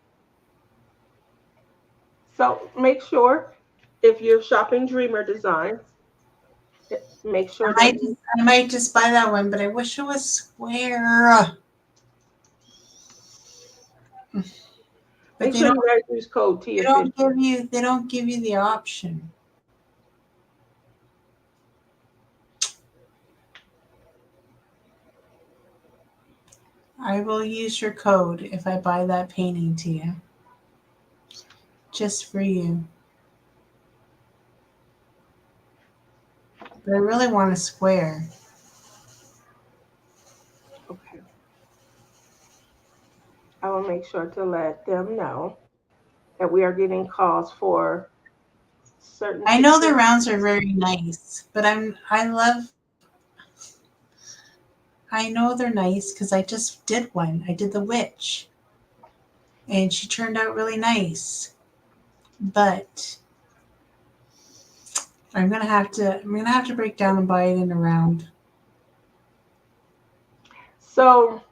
So make sure if you're shopping Dreamer Designs, make I sure that might you I might just buy that one, but I wish it was square. But make sure you guys use code they TFISH. don't give you the option. I will use your code if I buy that painting to you. Just for you. But I really want a square. Okay. I will make sure to let them know that we are getting calls for certain I know the pictures. rounds are very nice, but I know they're nice because I just did one. I did the witch. And she turned out really nice. But I'm gonna have to break down and buy it in a round. So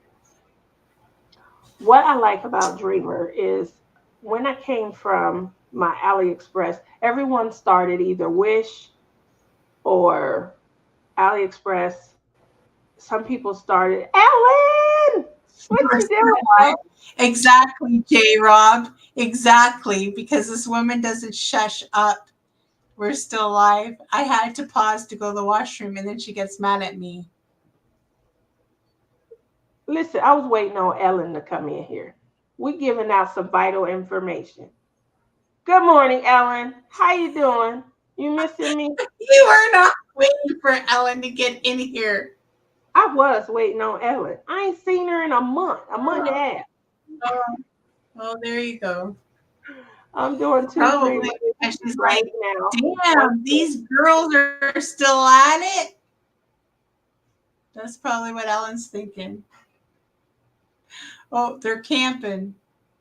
what I like about Dreamer is when I came from my AliExpress, everyone started either Wish or AliExpress. Some people started Ellen. What For you doing? what? Exactly, J Rob. Exactly. Because this woman doesn't shush up. We're still alive. I had to pause to go to the washroom and then she gets mad at me. Listen, I was waiting on Ellen to come in here. We giving out some vital information. Good morning, Ellen. How you doing? You missing me? You were not waiting for Ellen to get in here. I was waiting on Ellen. I ain't seen her in a month and a half. Oh, well, there you go. I'm doing two Probably. Dreamer And she's right like, now. damn, these girls are still at it. That's probably what Ellen's thinking. Oh, they're camping.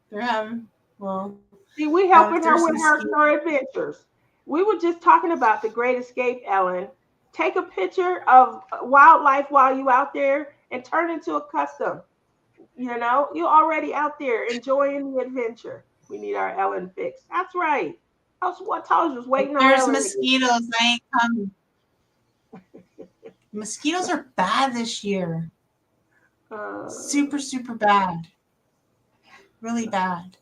They're having, well, See, we out if helping her there's with her mosquitoes. snow adventures. We were just talking about the Great Escape, Ellen. Take a picture of wildlife while you out there and turn it into a custom. You're already out there enjoying the adventure. We need our Ellen fix. That's right. That's what I was just If waiting on there's Ellen to get. mosquitoes, I ain't coming. Mosquitoes are bad this year. Uh, Super, super bad. Really bad.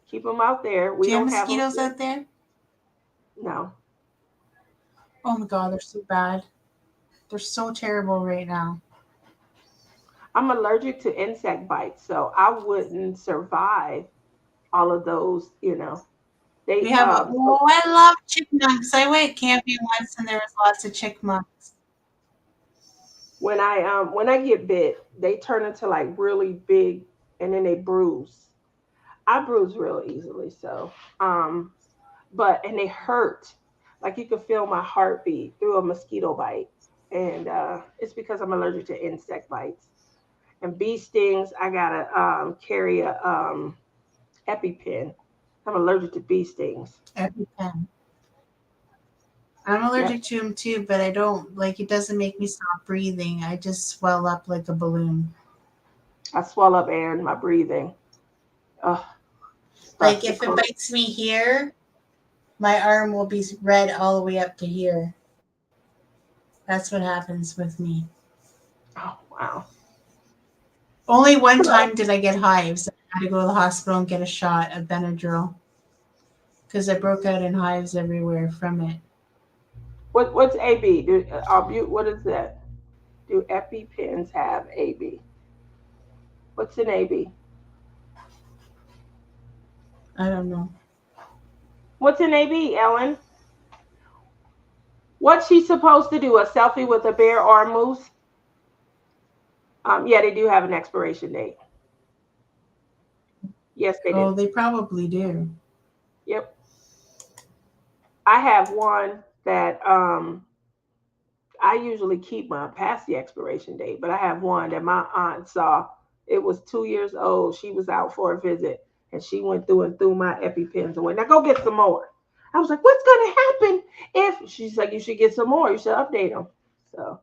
Keep them out there. Do We you have don't have them. mosquitoes out there? No. Oh my God, they're so bad. They're so terrible right now. I'm allergic to insect bites, so I wouldn't survive all of those. We They have, so I love chipmunks. I went camping once and there was lots of chipmunks. when I get bit, they turn into like really big, and then they bruise. I bruise real easily, so but and they hurt. Like you can feel my heartbeat through a mosquito bite, and it's because I'm allergic to insect bites and bee stings. I gotta carry a EpiPen. I'm allergic to bee stings. EpiPen. I'm Yep, allergic to them too, but I don't like it. Doesn't make me stop breathing. I just swell up like a balloon. I swell up air in my breathing. Ugh, starts Like to if it close. bites me here, my arm will be red all the way up to here. That's what happens with me. Oh wow. Only one time did I get hives. I had to go to the hospital and get a shot of Benadryl because I broke out in hives everywhere from it. What's AB? What is that? Do EpiPens have AB? What's an AB? I don't know. What's an AB, Ellen? What's she supposed to do? A selfie with a bear or a moose? Yeah, they do have an expiration date. Yes, they do. Oh, they probably do. Yep. I have one that I usually keep mine past the expiration date, but I have one that my aunt saw. It was 2 years old. She was out for a visit and she went through and threw my EpiPens away. Now go get some more. I was like, what's going to happen if she's like, you should get some more. You should update them. So,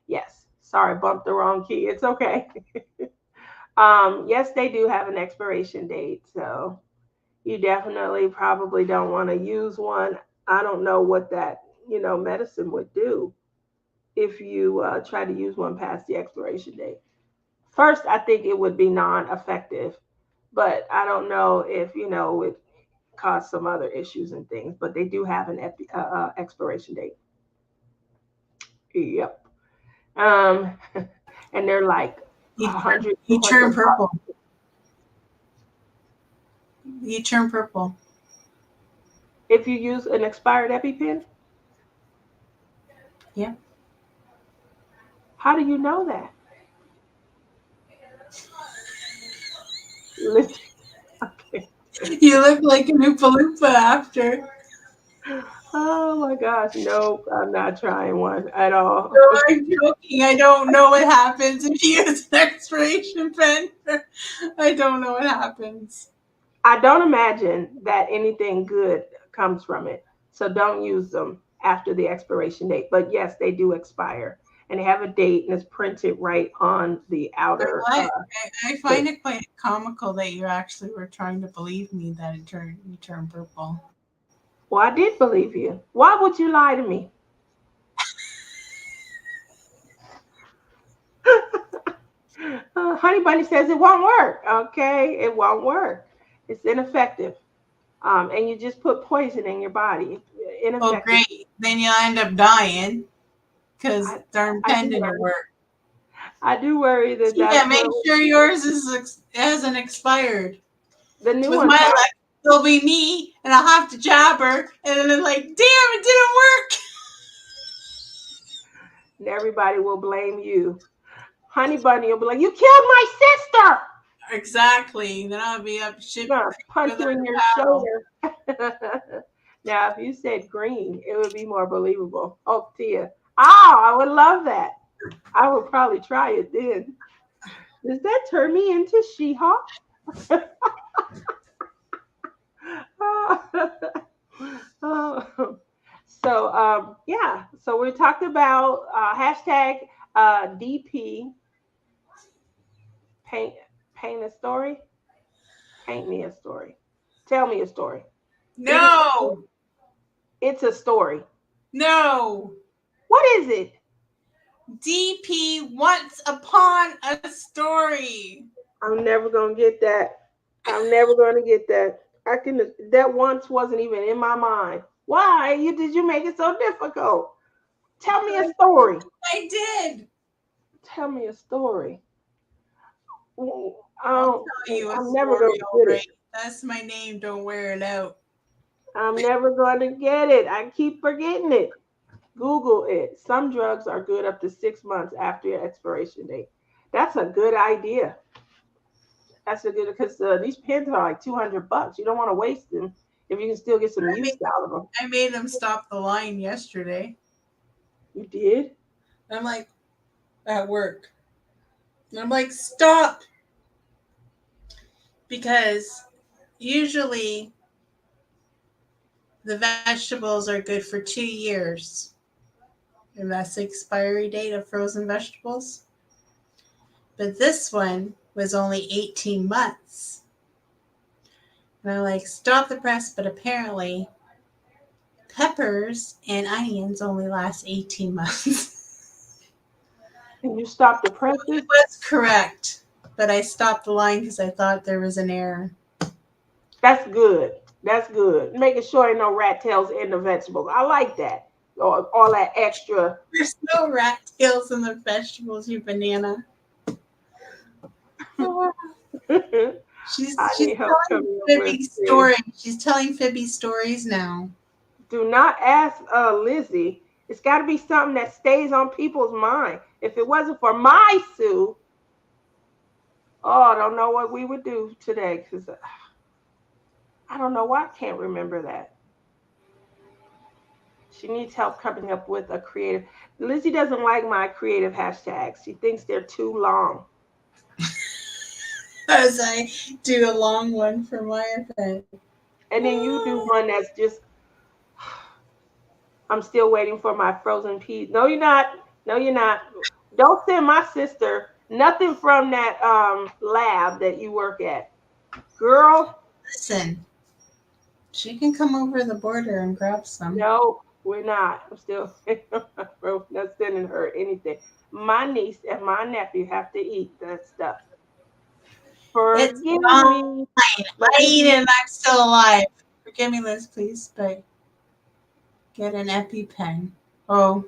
yes. Sorry, bumped the wrong key. It's okay. Yes, they do have an expiration date. So, you definitely probably don't want to use one. I don't know what that, medicine would do if you try to use one past the expiration date. First, I think it would be non-effective, but I don't know if it caused some other issues and things. But they do have an expiration date. Yep. Um, and they're like You 100, you turn 200 bucks. purple. You turn purple. If you use an expired EpiPen. Yeah. How do you know that? Listen, okay. You look like an Oompa Loompa after. Oh my gosh, nope, I'm not trying one at all. No, I'm joking. I don't know what happens if you use an expiration pen. I don't know what happens. I don't imagine that anything good comes from it. So don't use them after the expiration date. But yes, they do expire. And they have a date and it's printed right on the outer I thing. find it quite comical that you actually were trying to believe me that you turn purple. Well, I did believe you. Why would you lie to me? Honey Bunny says it won't work. Okay, it won't work. It's ineffective. And you just put poison in your body. Oh, Ineffective. great. Then you'll end up dying because I, darn I pen do didn't worry. work. I do worry that So yeah, that's make what sure yours hasn't expired. the new With ones my have. luck, it'll be me, and I'll have to jab her, and then it's like, damn, it didn't work. And everybody will blame you. Honey Bunny will be like, "You killed my sister." Exactly. Then I'll be up I'm shit gonna creek punch with you her in your paddle. shoulder. Now, if you said green, it would be more believable. Oh, Tia. Oh, I would love that. I would probably try it then. Does that turn me into She-Hulk? So yeah. So we talked about hashtag DP paint paint a story. Paint me a story. Tell me a story. It is. No, It's a story. no. What is it? DP once upon a story. I'm never gonna get that. I'm never gonna get that. I can. That once wasn't even in my mind. Why did you make it so difficult? Tell me a story. I did. Tell me a story. I'll tell you a I'm never gonna story, all get it. right. That's my name. Don't wear it out. I'm never gonna get it. I keep forgetting it. Google it. Some drugs are good up to 6 months after your expiration date. That's a good idea. That's a good because these pens are like $200. You don't want to waste them if you can still get some I use made, out of them. I made him stop the line yesterday. You did? I'm like, at work. And I'm like, stop. Because usually the vegetables are good for 2 years. And that's the expiry date of frozen vegetables. But this one was only 18 months. And I'm like, stop the press. But apparently, peppers and onions only last 18 months. And you stopped the It presses? was correct. But I stopped the line because I thought there was an error. That's good. That's good. Making sure ain't no rat tails in the vegetables. I like that. All that extra. There's no rat tails in the vegetables, you banana. She's I need help telling coming up Phoebe with stories. She's telling Phoebe stories now. Do not ask Lizzie. It's got to be something that stays on people's mind. If it wasn't for my Sue, oh, I don't know what we would do today because I don't know why I can't remember that. She needs help coming up with a creative. Lizzie doesn't like my creative hashtags. She thinks they're too long. As I do a long one for my event. And then you do one that's just, I'm still waiting for my frozen peas. No, you're not. No, you're not. Don't send my sister nothing from that lab that you work at. Girl, Listen, she can come over the border and grab some. no, we're not. I'm still not sending her anything. My niece and my nephew have to eat that stuff. It's Forgive fine. me. I eat it and I'm still alive. Forgive me, Liz, please, but get an EpiPen. Oh,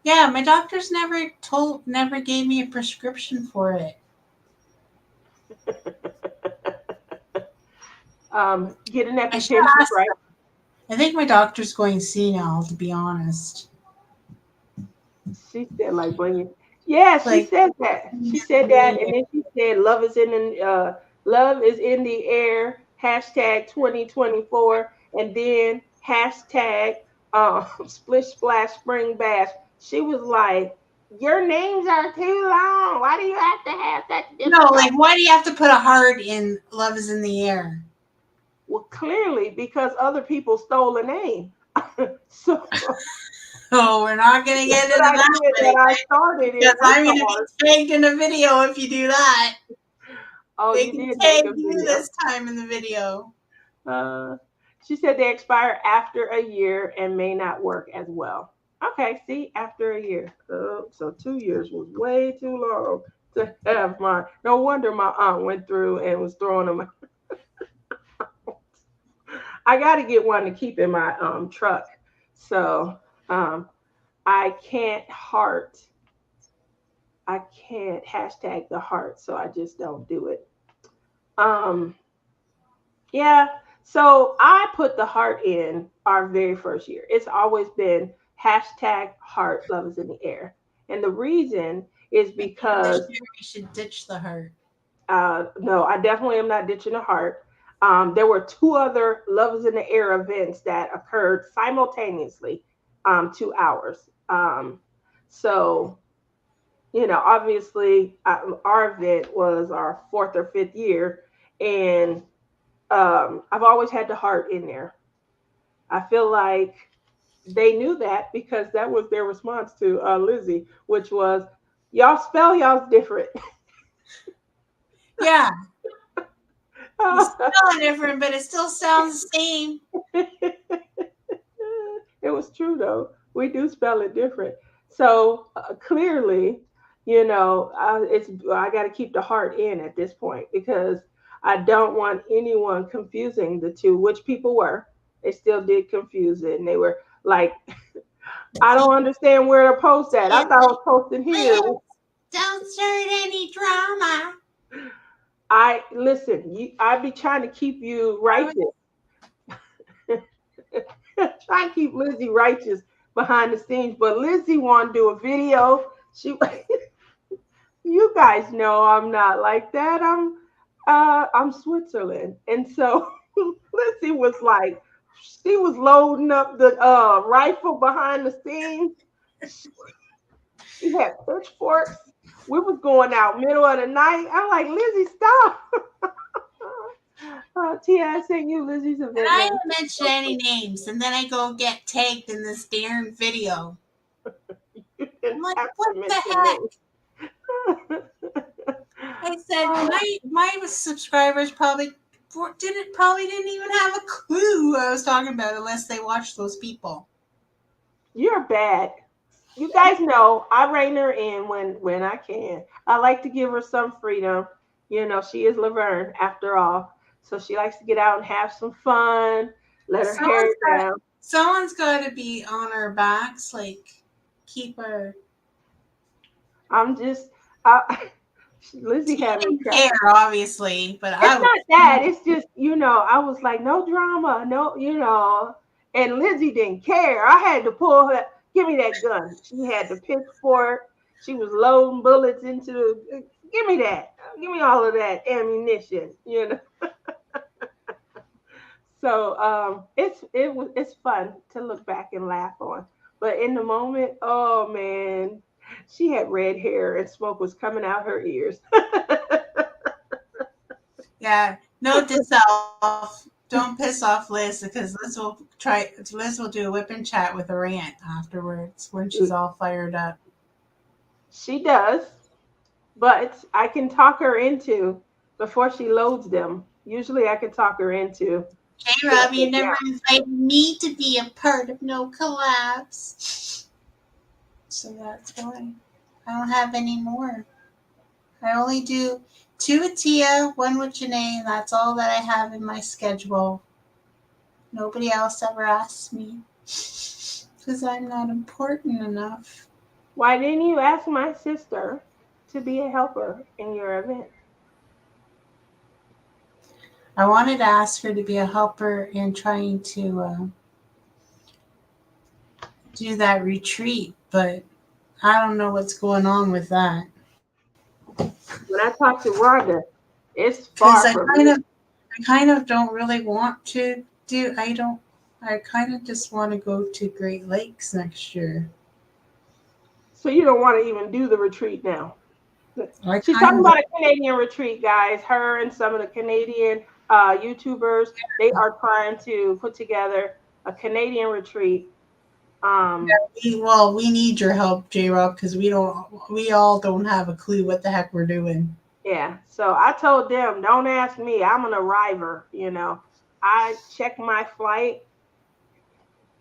yeah, my doctor's never gave me a prescription for it. Get an I should EpiPen, ask right? I think my doctor's going senile, to be honest. She said, like, bring it. Yeah, she Like, said that. She said that, and then she said, love is in the air." Hashtag 2024, and then hashtag splish splash spring bash. She was like, "Your names are too long. Why do you have to have that?" no, like, why do you have to put a heart in Love is in the Air? Well, clearly because other people stole a name. So Oh, we're not going to get into what I that did one that I again, started because it I'm with going the to heart. be tagged in a video if you do that. Oh, They you can did tag make a you video. this time in the video. She said they expire after a year and may not work as well. Okay, see, after a year. So 2 years was way too long to have mine. No wonder my aunt went through and was throwing them. I got to get one to keep in my truck. So um, I can't heart. I can't hashtag the heart, so I just don't do it. Um, Yeah. So I put the heart in our very first year. It's always been hashtag heart love is in the air. And the reason is because, This year we should ditch the heart. no, I definitely am not ditching the heart. There were two other love is in the air events that occurred simultaneously to ours. So, obviously, our event was our fourth or fifth year. And I've always had the heart in there. I feel like they knew that because that was their response to Lizzie, which was, "Y'all spell y'all's different." Yeah, you spell it different, but it still sounds the same. It was true though. We do spell it different. So clearly, I got to keep the heart in at this point because I don't want anyone confusing the two, which people were. They still did confuse it, and they were like, "I don't understand where to post that. I thought I was posting here." Don't start any drama. I listen. I be trying to keep you righteous. Trying to keep Lizzie righteous behind the scenes. But Lizzie wanted to do a video. She, you guys know I'm not like that. I'm Switzerland, and so Lizzie was like, she was loading up the rifle behind the scenes. She had pitchforks. We was going out middle of the night. I'm like, Lizzie, stop. Tia, I sent you Lizzie's event. And I didn't mention any names, and then I go get tagged in this darn video. I'm like, what the heck? I said my subscribers probably didn't even have a clue who I was talking about unless they watched those people. You're bad. You guys know I rein her in when I can. I like to give her some freedom. You know, she is Laverne after all. So she likes to get out and have some fun, let her hair down. Someone's got to be on our backs, like keep her. I'm just, Lizzie had me care, obviously, but it's not that. It's just, you know, I was like, no drama, no, you know, and Lizzie didn't care. I had to pull her. Give me that gun. She had the pitchfork. She was loading bullets into the. Give me that. Give me all of that ammunition. You know. So it's fun to look back and laugh on. But in the moment, oh man, she had red hair and smoke was coming out her ears. Yeah. Note to self. Don't piss off Liz because Liz will do a whip and chat with a rant afterwards when she's all fired up. She does, but I can talk her into before she loads them. Usually I can talk her into. Hey Rob, you never invited me to be a part of no collabs. So that's why. I don't have any more. I only do 2 with Tia, 1 with Janae, and that's all that I have in my schedule. Nobody else ever asks me because I'm not important enough. Why didn't you ask my sister to be a helper in your event? I wanted to ask her to be a helper in trying to do that retreat, but I don't know what's going on with that. When I talked to Rhonda, it's far from me. I kind of don't really want to do. I kind of just want to go to Great Lakes next year. So you don't want to even do the retreat now. She's talking about a Canadian retreat, guys. Her and some of the Canadian YouTubers, they are trying to put together a Canadian retreat. We need your help, J-Rob, because we all don't have a clue what the heck we're doing. Yeah, so I told them, don't ask me. I'm an arriver, you know. I check my flight,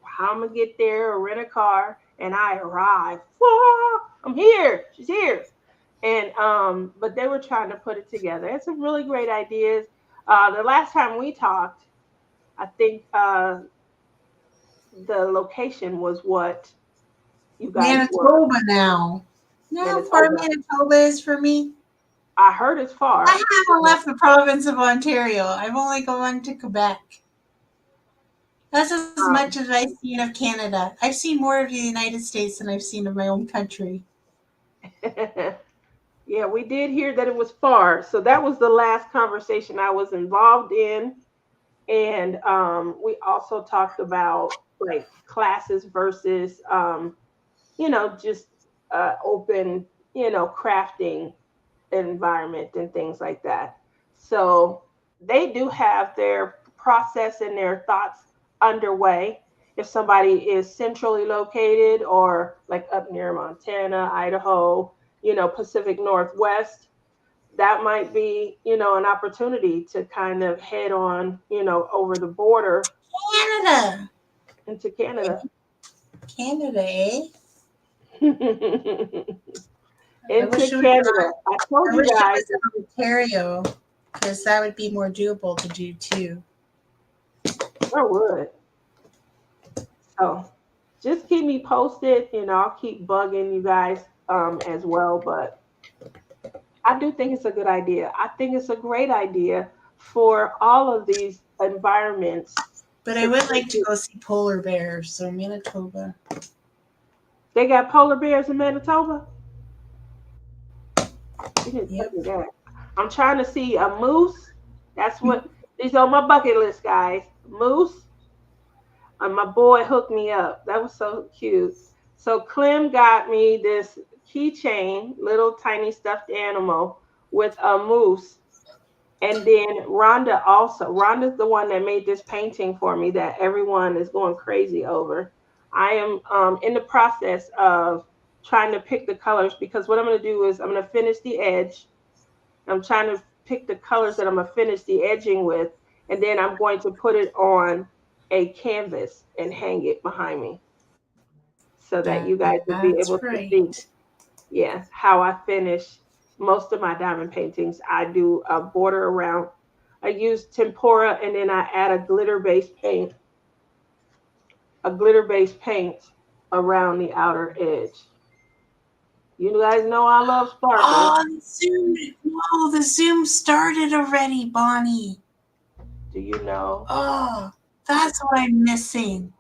how I'm going to get there or rent a car, and I arrive. Whoa, I'm here. She's here. And but they were trying to put it together. It's some really great ideas. The last time we talked, I think the location was what you guys Manitoba now. You know how far Manitoba is for me? I heard it's far. I haven't left the province of Ontario. I've only gone to Quebec. That's as much as I've seen of Canada. I've seen more of the United States than I've seen of my own country. Yeah, we did hear that it was far. So that was the last conversation I was involved in. And we also talked about like classes versus, just open, crafting environment and things like that. So they do have their process and their thoughts underway. If somebody is centrally located or like up near Montana, Idaho, Pacific Northwest, that might be, an opportunity to kind of head on, over the border. Canada. Into Canada. Canada, eh? Into Canada. I told you guys. Ontario, because that would be more doable to do too. I would. So just keep me posted. I'll keep bugging you guys as well. But I do think it's a good idea. I think it's a great idea for all of these environments. But I would like to go see polar bears, so Manitoba. They got polar bears in Manitoba. You didn't tell Yep. me that. I'm trying to see a moose. That's what these on my bucket list, guys. Moose. And my boy hooked me up. That was so cute. So Clem got me this keychain, little tiny stuffed animal with a moose. And then Rhonda also. Rhonda's the one that made this painting for me that everyone is going crazy over. I am in the process of trying to pick the colors because what I'm going to do is I'm going to finish the edge. I'm trying to pick the colors that I'm going to finish the edging with. And then I'm going to put it on a canvas and hang it behind me so that you guys will be That's able to right. see, yeah, how I finish most of my diamond paintings. I do a border around. I use tempera and then I add a glitter based paint around the outer edge. You guys know I love sparkles. Oh, the Zoom. No, the Zoom started already, Bonnie. Do you know? Oh, that's what I'm missing.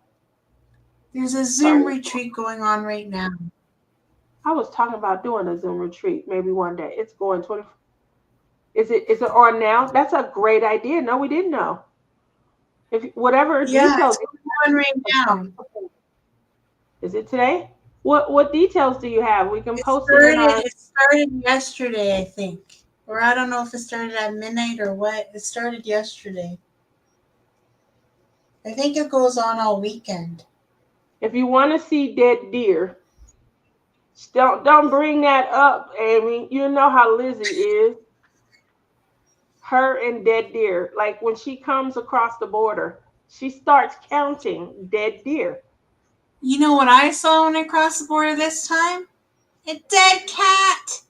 There's a Zoom Sorry. retreat going on right now. I was talking about doing a Zoom retreat maybe one day. It's going 20. Is it on now? That's a great idea. No, we didn't know. If whatever Yeah, details. it's going on right now. Is it today? What details do you have? We can It post it in started. our. It started yesterday, I think, or I don't know if it started at midnight or what. It started yesterday. I think it goes on all weekend. If you want to see dead deer, don't bring that up, Amy. You know how Lizzie is. Her and dead deer. Like when she comes across the border, she starts counting dead deer. You know what I saw when I crossed the border this time? A dead cat,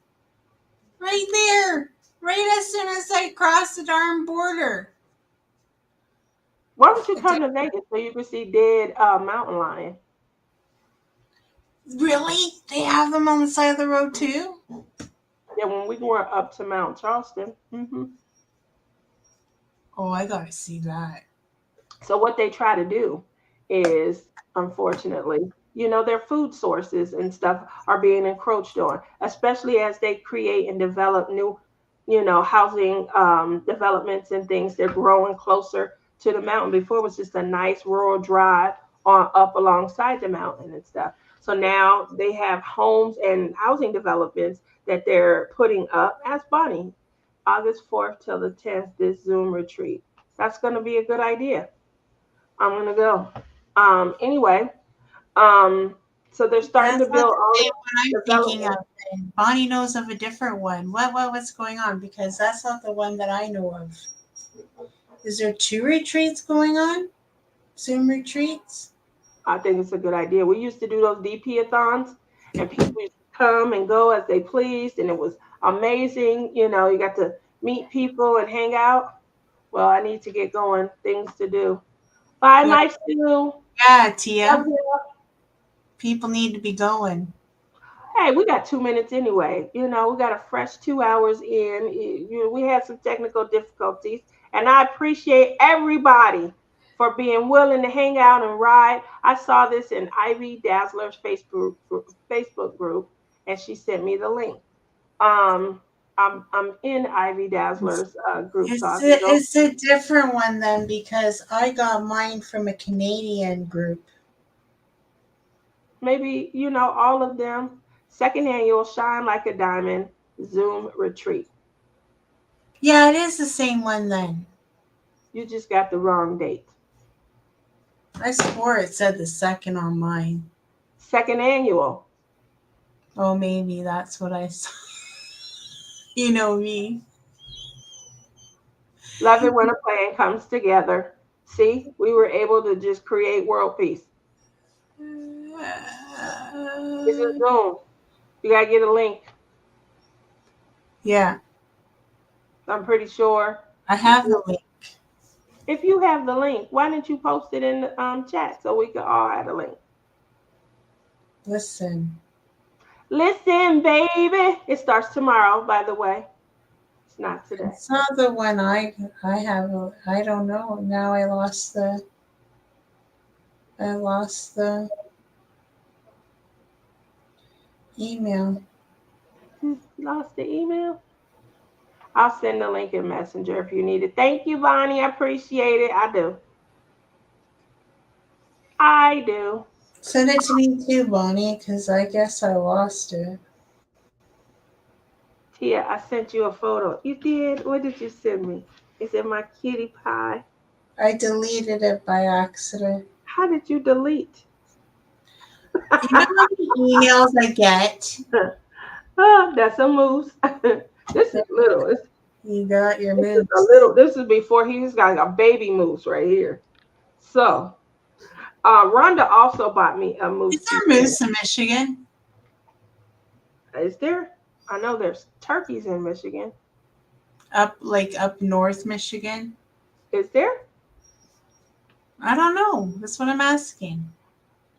right there, right as soon as I crossed the darn border. Why don't you A come dead- to Vegas so you can see dead mountain lion? Really? They have them on the side of the road too? Yeah, when we were up to Mount Charleston. Oh, I gotta see that. So what they try to do is, unfortunately, their food sources and stuff are being encroached on, especially as they create and develop new, housing developments and things. They're growing closer to the mountain. Before it was just a nice rural drive on up alongside the mountain and stuff. So now they have homes and housing developments that they're putting up. Ask Bonnie, August 4th till the 10th, this Zoom retreat. That's going to be a good idea. I'm gonna go. Anyway, um, so they're starting to That's not build the all same this one I'm thinking development. of. And Bonnie knows of a different one. What's going on? Because that's not the one that I know of. Is there two retreats going on? Zoom retreats? I think it's a good idea. We used to do those DP-a-thons, and people used to come and go as they pleased, and it was amazing. You got to meet people and hang out. Well, I need to get going. Things to do. Bye, Yeah, my Stu. yeah, Love Tia. you. People need to be going. Hey, we got 2 minutes anyway. We got a fresh 2 hours in. We had some technical difficulties, and I appreciate everybody for being willing to hang out and ride. I saw this in Ivy Dazzler's Facebook group, and she sent me the link. Um, I'm in Ivy It's, Dazzler's group, so I it's, can a, go. it's a different one then because I got mine from a Canadian group. Maybe all of them. Second annual Shine Like a Diamond Zoom retreat. Yeah, it is the same one then. You just got the wrong date. I swore it said the second on mine. Second annual. Oh, maybe that's what I saw. You know me. Love it when a plan comes together. See, we were able to just create world peace. This is Zoom. You gotta get a link. Yeah, I'm pretty sure. I have the link. If you have the link, why didn't you post it in the chat so we could all add a link? Listen. Listen, baby. It starts tomorrow, by the way. It's not today. It's not the one I have. I don't know. Now I lost the. email. You lost the email? I'll send the link in Messenger if you need it. Thank you, Bonnie. I appreciate it. I do. I do. Send it to me too, Bonnie, because I guess I lost it. Tia, I sent you a photo. You did? What did you send me? Is it my cutie pie? I deleted it by accident. How did you delete? You know how many emails I get? Oh, that's a moose. This is little. You got your This is a moves. little. This is before he's got a baby moose right here. So, Rhonda also bought me a moose. Is there moose in Michigan? Is there? I know there's turkeys in Michigan. Up north Michigan? Is there? I don't know. That's what I'm asking.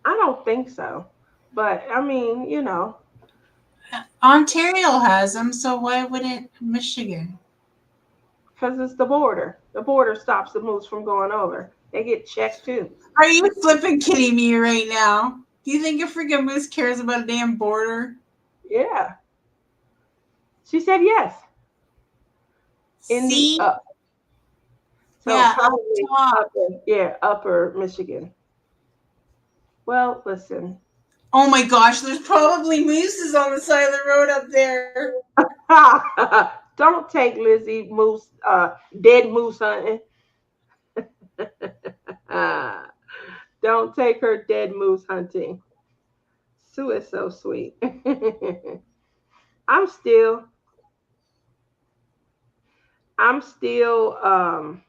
I don't think so. But I mean, you know, Ontario has them, so why wouldn't Michigan? because it's the border. The border stops the moose from going over. They get checked too. Are you flipping kidding me right now? Do you think a freaking moose cares about a damn border? Yeah. She said yes. In See? the up. So Yeah, probably up top. upper Michigan. Well, listen. Oh my gosh, there's probably mooses on the side of the road up there. Don't take Lizzie moose, dead moose hunting. Don't take her dead moose hunting. Sue is so sweet. I'm still, I'm still, I'm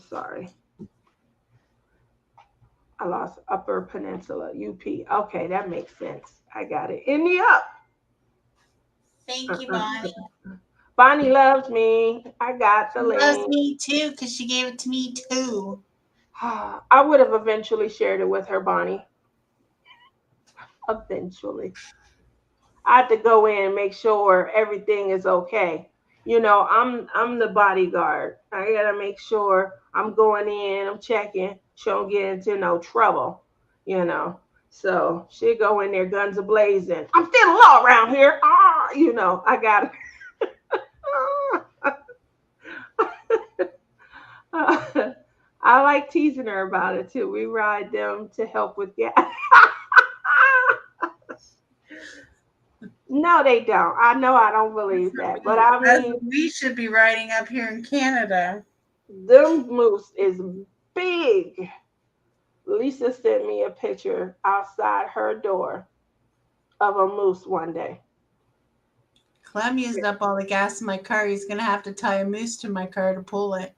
sorry. I lost Upper Peninsula, UP. Okay, that makes sense. I got it. In the up. Thank you, Bonnie. Bonnie loves me. I got the She link. loves me too, because she gave it to me too. I would have eventually shared it with her, Bonnie. Eventually. I had to go in and make sure everything is okay. You know, I'm the bodyguard. I gotta make sure I'm going in, I'm checking, she don't get into no trouble, you know. So she go in there, guns a blazing. I'm still the law around here. You know, I got it. I like teasing her about it too. We ride them to help with gas. No, they don't. I know I don't believe that. But I mean, We should be riding up here in Canada. them moose is big. Lisa sent me a picture outside her door of a moose one day. Clem used up all the gas in my car. He's going to have to tie a moose to my car to pull it.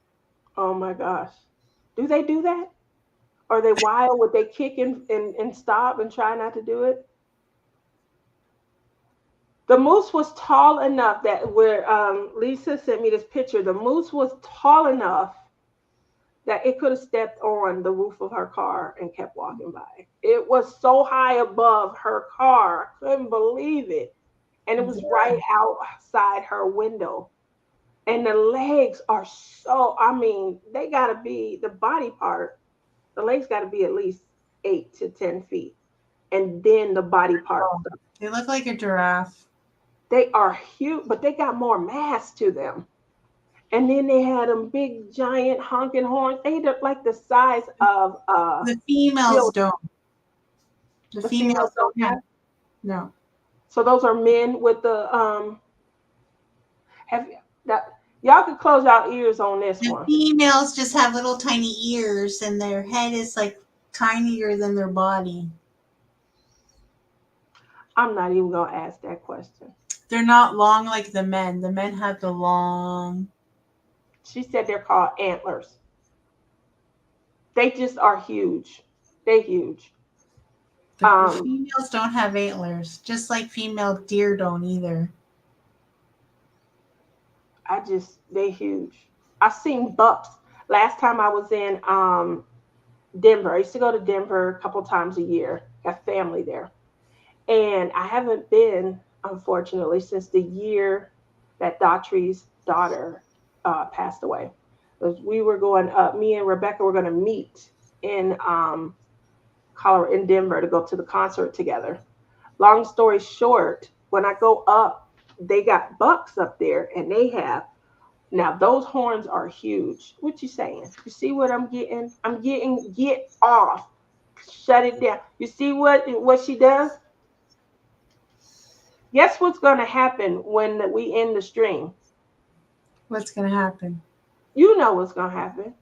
Oh my gosh. Do they do that? Are they wild? Would they kick and stop and try not to do it? The moose was tall enough that where Lisa sent me this picture, the moose was tall enough that it could have stepped on the roof of her car and kept walking by. It was so high above her car. I couldn't believe it. And it was right outside her window. And the legs are so, I mean, they got to be the body part, the legs got to be at least 8 to 10 feet. And then the body part. They look like a giraffe. They are huge, but they got more mass to them. And then they had them big, giant, honking horns. They look like the size of the females don't. The females don't have. No. So those are men with the have that y'all can close y'all ears on this one. The females just have little tiny ears and their head is like tinier than their body. I'm not even gonna ask that question. They're not long like the men. The men have the long. She said they're called antlers. They just are huge. They're huge. The females don't have antlers, just like female deer don't either. They huge. I've seen bucks. Last time I was in Denver, I used to go to Denver a couple times a year. Got family there. And I haven't been, unfortunately, since the year that Daughtry's daughter passed away. We were going up, me and Rebecca were going to meet in Colorado, in Denver to go to the concert together. Long story short, when I go up, they got bucks up there, and they have now those horns are huge. What you saying? You see what I'm getting? I'm getting get off. Shut it down. You see what she does? Guess what's gonna happen when we end the stream? What's going to happen? You know what's gonna happen.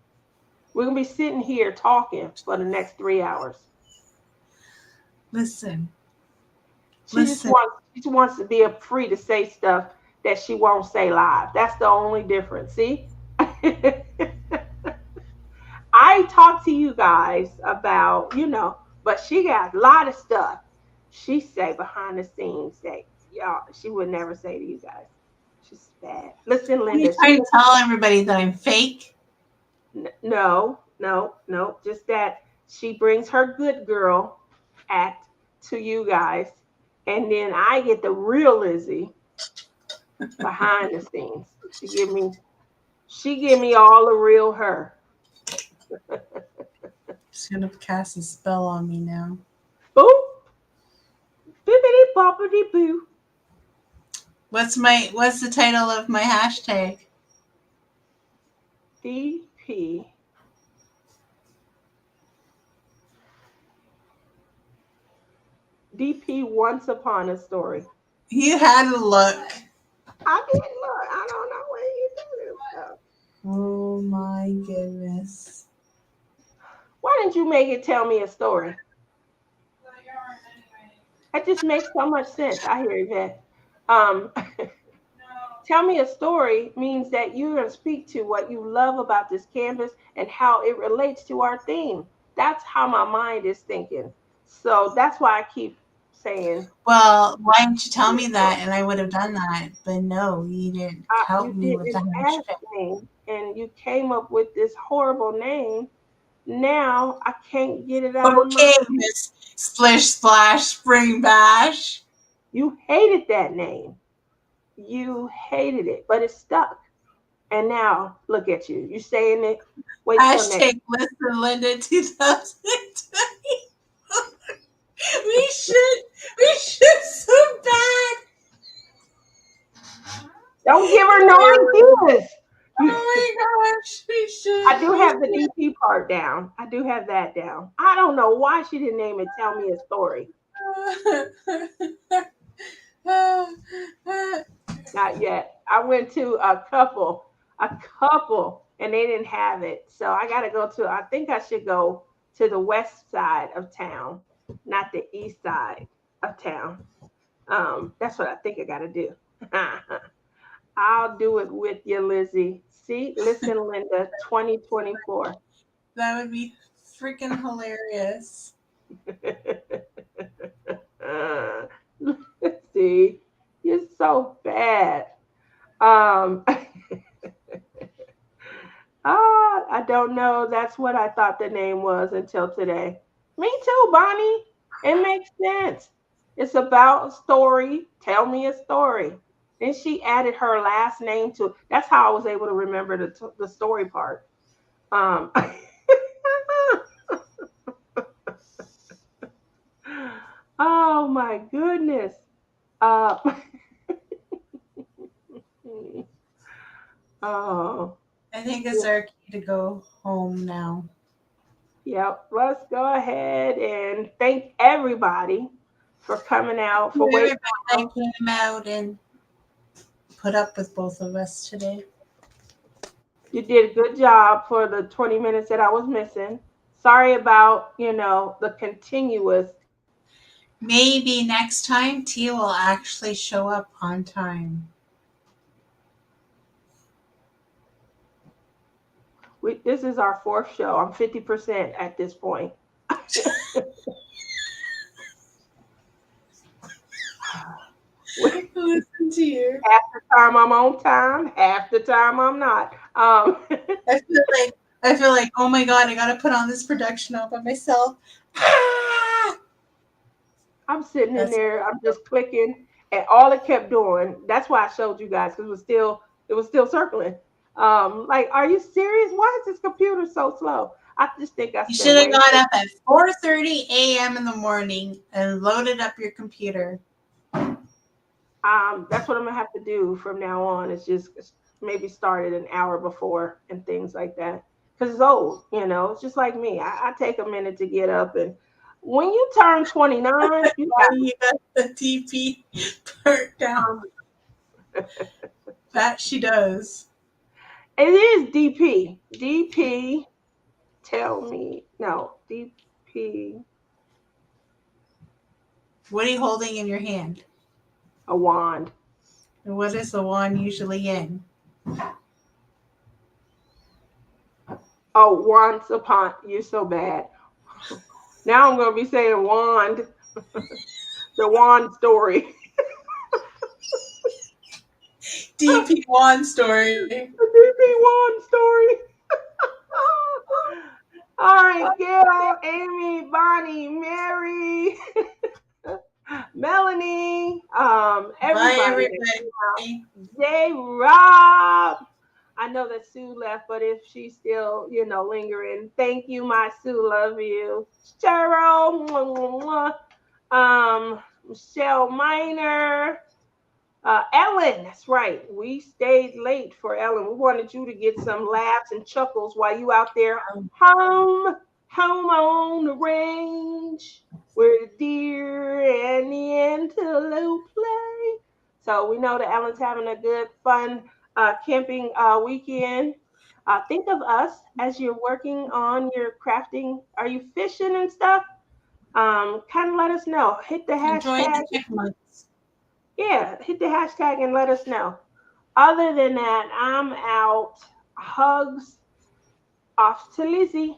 We're gonna be sitting here talking for the next 3 hours. Listen. She just wants to be free to say stuff that she won't say live. That's the only difference. See? I talk to you guys about, but she got a lot of stuff she say behind the scenes that y'all she would never say to you guys. She's bad. Listen, Are Linda. you trying to tell everybody that I'm fake? No. Just that she brings her good girl act to you guys, and then I get the real Lizzie behind the scenes. She give me all the real her. She's going to cast a spell on me now. Boop. Bippity boppity boo. What's the title of my hashtag? DP. DP Once Upon a Story. You had a look. I didn't look. I don't know where you do this stuff. Oh my goodness. Why didn't you make it tell me a story? That just makes so much sense. I hear you, Yvette. Tell me a story means that you're going to speak to what you love about this canvas and how it relates to our theme. That's how my mind is thinking. So that's why I keep saying. Well, why didn't you tell me that and I would have done that? But no, you didn't help me with the hashtag. And you came up with this horrible name. Now I can't get it out of my Okay, Miss Splish Splash Spring Bash. You hated that name. You hated it, but it stuck. And now look at you. You saying it. Wait hashtag Listen Linda 2020. We should so bad. Don't give her no ideas. Oh my gosh, we should. I do have the DP part down. I do have that down. I don't know why she didn't name it Tell Me a Story. Not yet. I went to a couple, and they didn't have it. So I got to go to, I think I should go to the west side of town, not the east side of town. That's what I think I got to do. I'll do it with you, Lizzie. See, listen, Linda, 2024. That would be freaking hilarious. See, you're so bad. I don't know. That's what I thought the name was until today. Me too, Bonnie. It makes sense. It's about a story. Tell me a story. And she added her last name to it. That's how I was able to remember the story part. Oh my goodness. Oh. I think it's our key to go home now. Yep. Let's go ahead and thank everybody for coming out. For waiting. Everybody came out and put up with both of us today. You did a good job for the 20 minutes that I was missing. Sorry about, the continuous. Maybe next time Tia will actually show up on time. This is our fourth show. I'm 50% at this point. Listen to you. Half the time I'm on time, half the time I'm not. I feel like, oh my God, I gotta put on this production all by myself. I'm sitting in there, I'm just clicking, and all it kept doing. That's why I showed you guys, because it was still circling. Like, are you serious? Why is this computer so slow? I just think I You spent should have way got up at 4:30 a.m. in the morning and loaded up your computer. That's what I'm gonna have to do from now on. Is just maybe start it an hour before and things like that. Because it's old, it's just like me. I take a minute to get up, and when you turn 29, you Why you got the DP part down? That she does. it is DP. DP. Tell me no DP. What are you holding in your hand? A wand. And what is the wand usually in? Oh, once upon. You're so bad. Now I'm gonna be saying wand. The wand story. DP wand story. The DP wand story. All right, Gail, Amy, Bonnie, Mary, Melanie, Bye, everybody. everybody. J. Rob. I know that Sue left, but if she's still, lingering, thank you, my Sue. Love you. Cheryl. Mwah, mwah, mwah. Michelle Miner. Ellen, that's right. We stayed late for Ellen. We wanted you to get some laughs and chuckles while you out there home on the range where the deer and the antelope play. So we know that Ellen's having a good, fun camping weekend. Think of us as you're working on your crafting. Are you fishing and stuff? Kind of let us know. Hit the Enjoy hashtag. the chipmunks. Yeah, hit the hashtag and let us know. Other than that, I'm out. Hugs off to Lizzie.